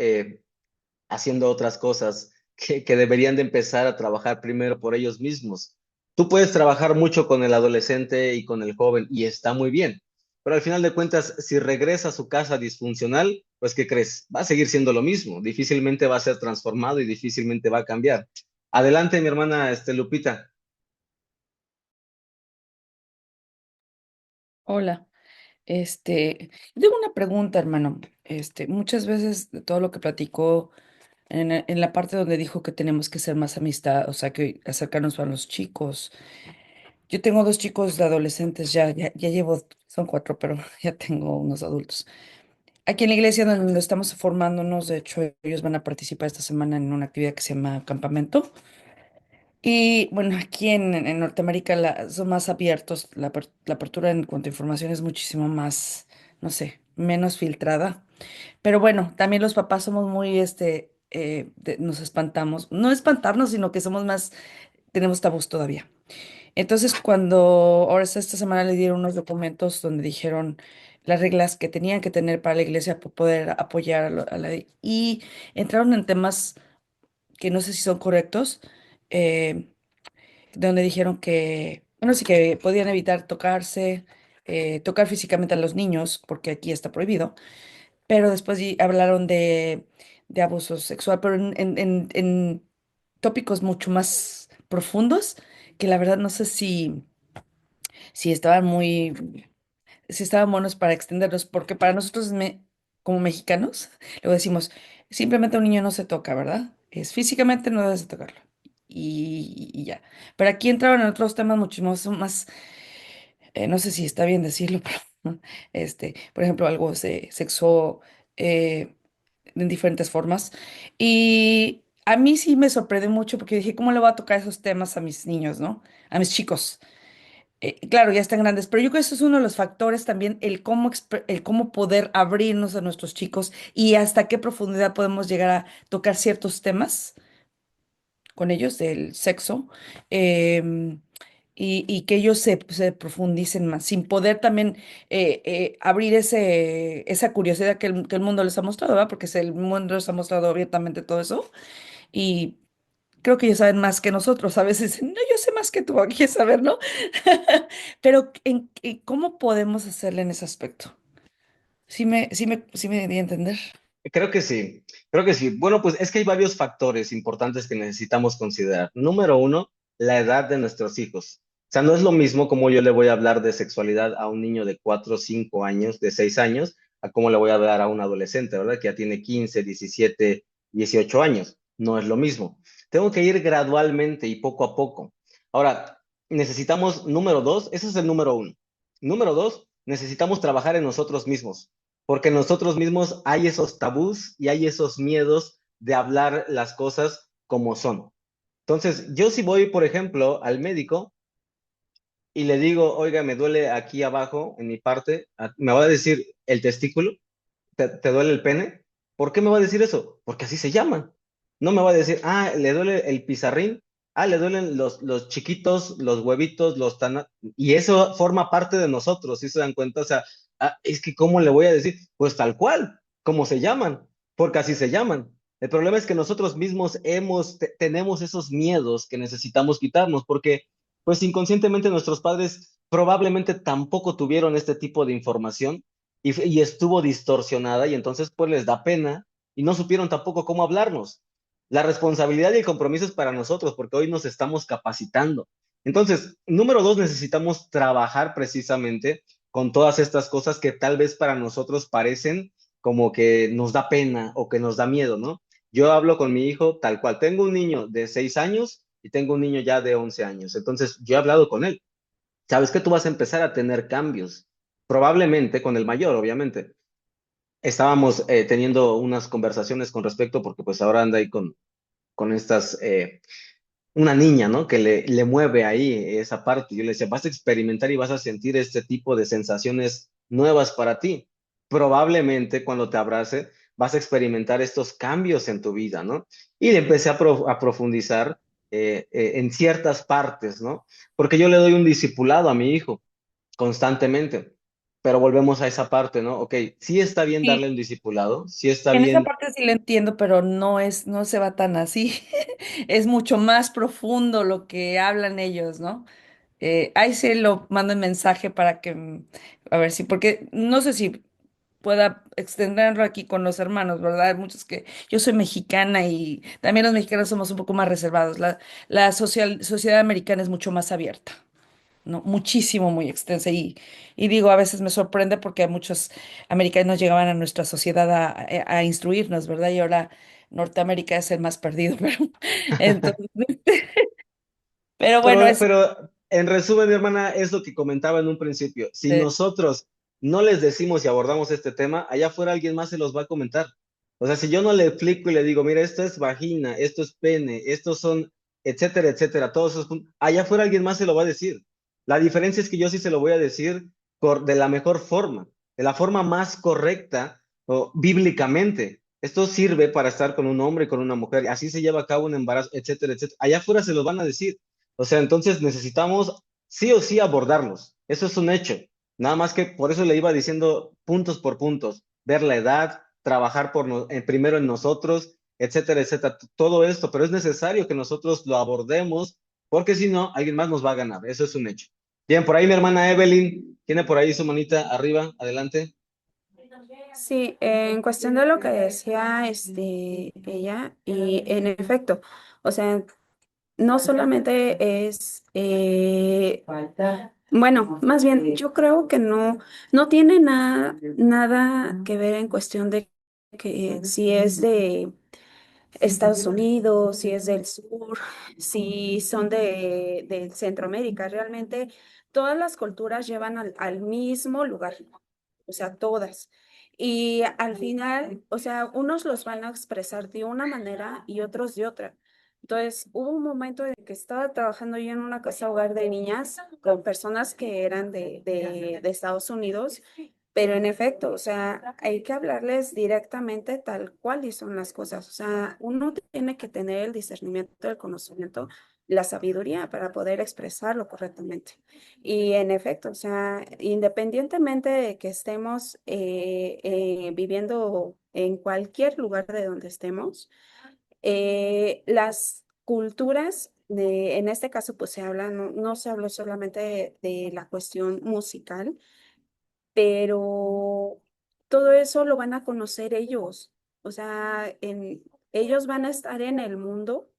haciendo otras cosas que deberían de empezar a trabajar primero por ellos mismos. Tú puedes trabajar mucho con el adolescente y con el joven y está muy bien, pero al final de cuentas, si regresa a su casa disfuncional, pues ¿qué crees? Va a seguir siendo lo mismo, difícilmente va a ser transformado y difícilmente va a cambiar. Adelante, mi hermana Lupita. Hola, tengo una pregunta, hermano. Muchas veces de todo lo que platicó en la parte donde dijo que tenemos que ser más amistad, o sea, que acercarnos a los chicos. Yo tengo dos chicos de adolescentes, ya llevo, son cuatro, pero ya tengo unos adultos. Aquí en la iglesia donde estamos formándonos, de hecho, ellos van a participar esta semana en una actividad que se llama campamento. Y bueno, aquí en Norteamérica son más abiertos, la apertura en cuanto a información es muchísimo más, no sé, menos filtrada. Pero bueno, también los papás somos muy, nos espantamos, no espantarnos, sino que somos más, tenemos tabús todavía. Entonces, cuando ahora esta semana le dieron unos documentos donde dijeron las reglas que tenían que tener para la iglesia para poder apoyar a la, y entraron en temas que no sé si son correctos, eh, donde dijeron que, bueno, sí que podían evitar tocarse, tocar físicamente a los niños, porque aquí está prohibido, pero después hablaron de abuso sexual, pero en tópicos mucho más profundos, que la verdad no sé si estaban si estaban buenos para extenderlos, porque para nosotros como mexicanos, luego decimos, simplemente un niño no se toca, ¿verdad? Es físicamente no debes de tocarlo. Y ya. Pero aquí entraban en otros temas mucho más, no sé si está bien decirlo, pero por ejemplo, algo de sexo en diferentes formas. Y a mí sí me sorprendió mucho porque dije, ¿cómo le voy a tocar esos temas a mis niños, ¿no? A mis chicos. Claro, ya están grandes, pero yo creo que eso es uno de los factores también, el cómo poder abrirnos a nuestros chicos y hasta qué profundidad podemos llegar a tocar ciertos temas con ellos del sexo, em, y que ellos se profundicen más, sin poder también abrir esa curiosidad que el mundo les ha mostrado, ¿verdad? Porque el mundo les ha mostrado abiertamente todo eso y creo que ellos saben más que nosotros. A veces dicen, no, yo sé más que tú, aquí es saber, ¿no? Pero ¿cómo podemos hacerle en ese aspecto? Sí me di a entender. Creo que sí, creo que sí. Bueno, pues es que hay varios factores importantes que necesitamos considerar. Número uno, la edad de nuestros hijos. O sea, no es lo mismo como yo le voy a hablar de sexualidad a un niño de 4, 5 años, de 6 años, a cómo le voy a hablar a un adolescente, ¿verdad? Que ya tiene 15, 17, 18 años. No es lo mismo. Tengo que ir gradualmente y poco a poco. Ahora, necesitamos, número dos, ese es el número uno. Número dos, necesitamos trabajar en nosotros mismos porque nosotros mismos hay esos tabús y hay esos miedos de hablar las cosas como son. Entonces, yo si voy, por ejemplo, al médico y le digo, oiga, me duele aquí abajo, en mi parte, me va a decir el testículo, ¿te duele el pene? ¿Por qué me va a decir eso? Porque así se llaman. No me va a decir, le duele el pizarrín, le duelen los chiquitos, los huevitos, y eso forma parte de nosotros, ¿sí se dan cuenta? O sea, es que ¿cómo le voy a decir? Pues tal cual, como se llaman, porque así se llaman. El problema es que nosotros mismos tenemos esos miedos que necesitamos quitarnos, porque pues inconscientemente nuestros padres probablemente tampoco tuvieron este tipo de información y estuvo distorsionada y entonces pues les da pena y no supieron tampoco cómo hablarnos. La responsabilidad y el compromiso es para nosotros porque hoy nos estamos capacitando. Entonces, número dos, necesitamos trabajar precisamente con todas estas cosas que tal vez para nosotros parecen como que nos da pena o que nos da miedo, ¿no? Yo hablo con mi hijo tal cual. Tengo un niño de 6 años y tengo un niño ya de 11 años. Entonces, yo he hablado con él. Sabes que tú vas a empezar a tener cambios, probablemente con el mayor, obviamente. Estábamos teniendo unas conversaciones con respecto, porque pues ahora anda ahí con una niña, ¿no? Que le mueve ahí esa parte. Yo le decía, vas a experimentar y vas a sentir este tipo de sensaciones nuevas para ti. Probablemente cuando te abrace vas a experimentar estos cambios en tu vida, ¿no? Y le empecé a profundizar en ciertas partes, ¿no? Porque yo le doy un discipulado a mi hijo constantemente. Pero volvemos a esa parte, ¿no? Ok, sí está bien Sí, darle un discipulado, sí está en esa bien. parte sí lo entiendo, pero no se va tan así. Es mucho más profundo lo que hablan ellos, ¿no? Ahí se lo mando en mensaje para que, a ver si, porque no sé si pueda extenderlo aquí con los hermanos, ¿verdad? Hay muchos que yo soy mexicana y también los mexicanos somos un poco más reservados. La sociedad americana es mucho más abierta, ¿no? Muchísimo, muy extensa. Y digo, a veces me sorprende porque muchos americanos llegaban a nuestra sociedad a instruirnos, ¿verdad? Y ahora Norteamérica es el más perdido, pero entonces, pero bueno, Pero en resumen, mi hermana, es lo que comentaba en un principio. Si eh, nosotros no les decimos y abordamos este tema, allá afuera alguien más se los va a comentar. O sea, si yo no le explico y le digo, mira, esto es vagina, esto es pene, estos son, etcétera, etcétera, todos esos puntos, allá afuera alguien más se lo va a decir. La diferencia es que yo sí se lo voy a decir de la mejor forma, de la forma más correcta, o bíblicamente. Esto sirve para estar con un hombre y con una mujer. Así se lleva a cabo un embarazo, etcétera, etcétera. Allá afuera se los van a decir. O sea, entonces necesitamos sí o sí abordarlos. Eso es un hecho. Nada más que por eso le iba diciendo puntos por puntos. Ver la edad, trabajar primero en nosotros, etcétera, etcétera. Todo esto, pero es necesario que nosotros lo abordemos porque si no, alguien más nos va a ganar. Eso es un hecho. Bien, por ahí mi hermana Evelyn tiene por ahí su manita arriba. Adelante. Sí, en cuestión de lo que decía ella, y en efecto, o sea, no solamente es, bueno, más bien, yo creo que no tiene nada que ver en cuestión de que si es de Estados Unidos, si es del sur, si son de Centroamérica. Realmente todas las culturas llevan al mismo lugar, o sea, todas. Y al final, o sea, unos los van a expresar de una manera y otros de otra. Entonces, hubo un momento en que estaba trabajando yo en una casa hogar de niñas con personas que eran de Estados Unidos, pero en efecto, o sea, hay que hablarles directamente tal cual y son las cosas. O sea, uno tiene que tener el discernimiento, el conocimiento, la sabiduría para poder expresarlo correctamente. Y en efecto, o sea, independientemente de que estemos viviendo en cualquier lugar de donde estemos, las culturas, en este caso, pues se habla, no se habló solamente de la cuestión musical, pero todo eso lo van a conocer ellos. O sea, ellos van a estar en el mundo,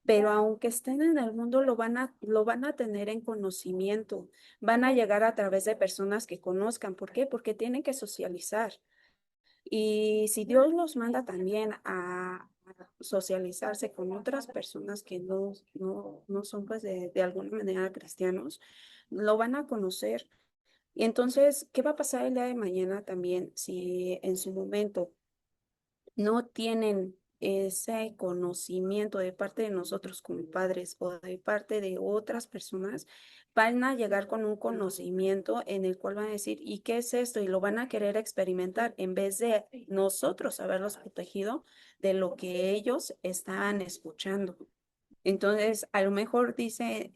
pero aunque estén en el mundo, lo van a tener en conocimiento. Van a llegar a través de personas que conozcan. ¿Por qué? Porque tienen que socializar. Y si Dios los manda también a socializarse con otras personas que no son pues de alguna manera cristianos, lo van a conocer. Y entonces, ¿qué va a pasar el día de mañana también si en su momento no tienen ese conocimiento de parte de nosotros como padres o de parte de otras personas? Van a llegar con un conocimiento en el cual van a decir, ¿y qué es esto? Y lo van a querer experimentar en vez de nosotros haberlos protegido de lo que ellos estaban escuchando. Entonces, a lo mejor dice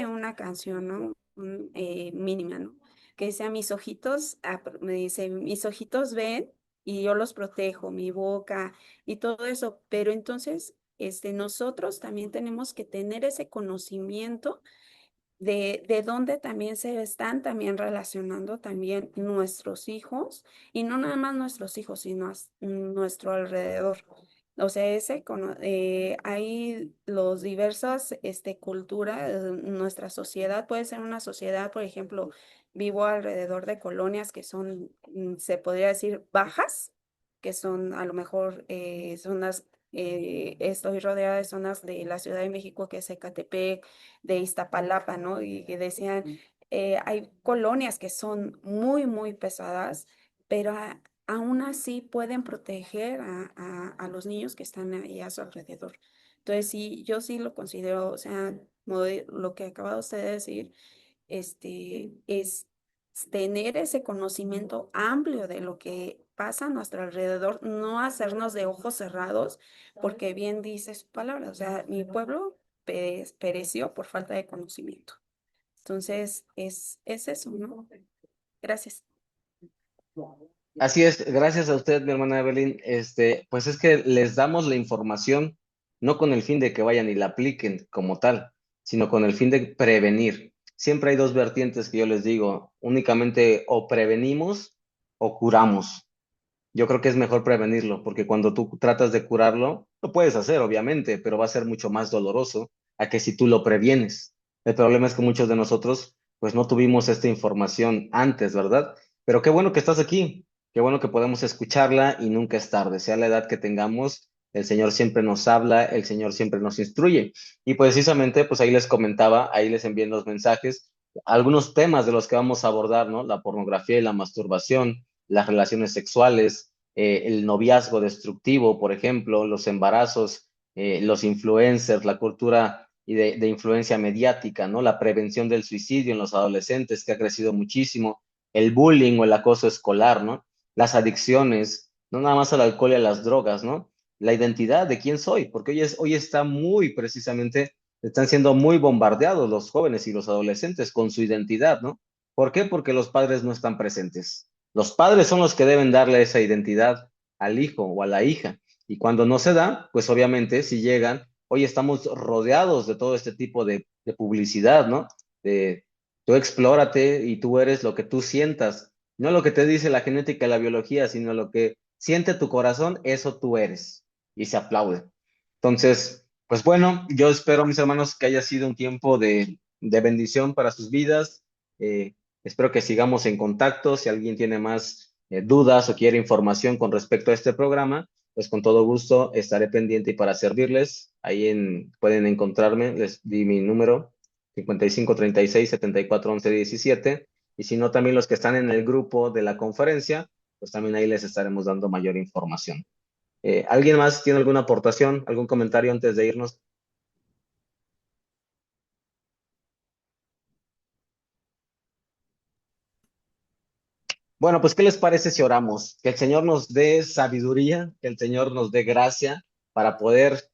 una canción, ¿no? Mínima, ¿no? Que dice, mis ojitos, me dice, mis ojitos ven y yo los protejo, mi boca y todo eso. Pero entonces, nosotros también tenemos que tener ese conocimiento de dónde también se están también relacionando también nuestros hijos, y no nada más nuestros hijos, sino nuestro alrededor. O sea, hay los diversas culturas, nuestra sociedad puede ser una sociedad, por ejemplo, vivo alrededor de colonias que son, se podría decir, bajas, que son a lo mejor zonas, estoy rodeada de zonas de la Ciudad de México, que es Ecatepec, de Iztapalapa, ¿no? Y que decían, hay colonias que son muy pesadas, pero aún así pueden proteger a los niños que están ahí a su alrededor. Entonces, sí, yo sí lo considero, o sea, como lo que acaba usted de decir, es tener ese conocimiento amplio de lo que pasa a nuestro alrededor, no hacernos de ojos cerrados, porque bien dice su palabra, o sea, mi pueblo pereció por falta de conocimiento. Entonces, es eso, ¿no? Gracias. Así es, gracias a usted, mi hermana Evelyn. Pues es que les damos la información no con el fin de que vayan y la apliquen como tal, sino con el fin de prevenir. Siempre hay dos vertientes que yo les digo, únicamente o prevenimos o curamos. Yo creo que es mejor prevenirlo, porque cuando tú tratas de curarlo, lo puedes hacer, obviamente, pero va a ser mucho más doloroso a que si tú lo previenes. El problema es que muchos de nosotros, pues no tuvimos esta información antes, ¿verdad? Pero qué bueno que estás aquí, qué bueno que podemos escucharla y nunca es tarde, sea la edad que tengamos, el Señor siempre nos habla, el Señor siempre nos instruye. Y precisamente, pues ahí les comentaba, ahí les envié los mensajes, algunos temas de los que vamos a abordar, ¿no? La pornografía y la masturbación, las relaciones sexuales, el noviazgo destructivo, por ejemplo, los embarazos, los influencers, la cultura de influencia mediática, ¿no? La prevención del suicidio en los adolescentes, que ha crecido muchísimo, el bullying o el acoso escolar, ¿no? las adicciones, no nada más al alcohol y a las drogas, ¿no? La identidad de quién soy, porque hoy está muy precisamente, están siendo muy bombardeados los jóvenes y los adolescentes con su identidad, ¿no? ¿Por qué? Porque los padres no están presentes. Los padres son los que deben darle esa identidad al hijo o a la hija. Y cuando no se da, pues obviamente si llegan, hoy estamos rodeados de todo este tipo de publicidad, ¿no? De tú explórate y tú eres lo que tú sientas, no lo que te dice la genética y la biología, sino lo que siente tu corazón, eso tú eres. Y se aplaude. Entonces, pues bueno, yo espero, mis hermanos, que haya sido un tiempo de bendición para sus vidas. Espero que sigamos en contacto. Si alguien tiene más dudas o quiere información con respecto a este programa, pues con todo gusto estaré pendiente y para servirles. Pueden encontrarme, les di mi número, 5536-741117. Y si no, también los que están en el grupo de la conferencia, pues también ahí les estaremos dando mayor información. ¿Alguien más tiene alguna aportación, algún comentario antes de irnos? Bueno, pues, ¿qué les parece si oramos? Que el Señor nos dé sabiduría, que el Señor nos dé gracia para poder,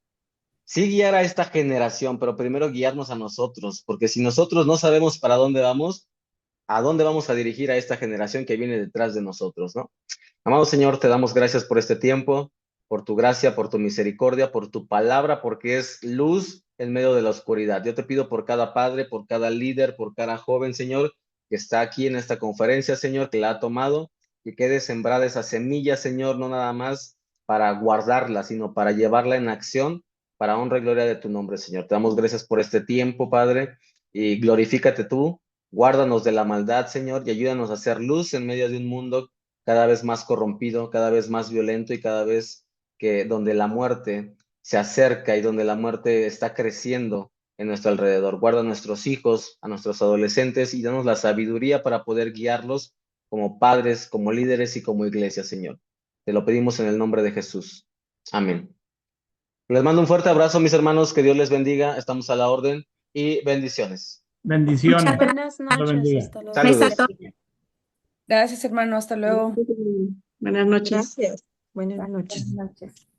sí, guiar a esta generación, pero primero guiarnos a nosotros, porque si nosotros no sabemos para dónde vamos, ¿a dónde vamos a dirigir a esta generación que viene detrás de nosotros, no? Amado Señor, te damos gracias por este tiempo, por tu gracia, por tu misericordia, por tu palabra, porque es luz en medio de la oscuridad. Yo te pido por cada padre, por cada líder, por cada joven, Señor, que está aquí en esta conferencia, Señor, que la ha tomado, que quede sembrada esa semilla, Señor, no nada más para guardarla, sino para llevarla en acción, para honra y gloria de tu nombre, Señor. Te damos gracias por este tiempo, Padre, y glorifícate tú. Guárdanos de la maldad, Señor, y ayúdanos a hacer luz en medio de un mundo cada vez más corrompido, cada vez más violento y cada vez que donde la muerte se acerca y donde la muerte está creciendo en nuestro alrededor. Guarda a nuestros hijos, a nuestros adolescentes y danos la sabiduría para poder guiarlos como padres, como líderes y como iglesia, Señor. Te lo pedimos en el nombre de Jesús. Amén. Les mando un fuerte abrazo, mis hermanos, que Dios les bendiga, estamos a la orden y bendiciones. Bendiciones. Buenas Dios lo noches, bendiga. hasta luego. Saludos. Gracias, hermano. Hasta luego. Buenas noches. Gracias. Buenas noches. Buenas noches.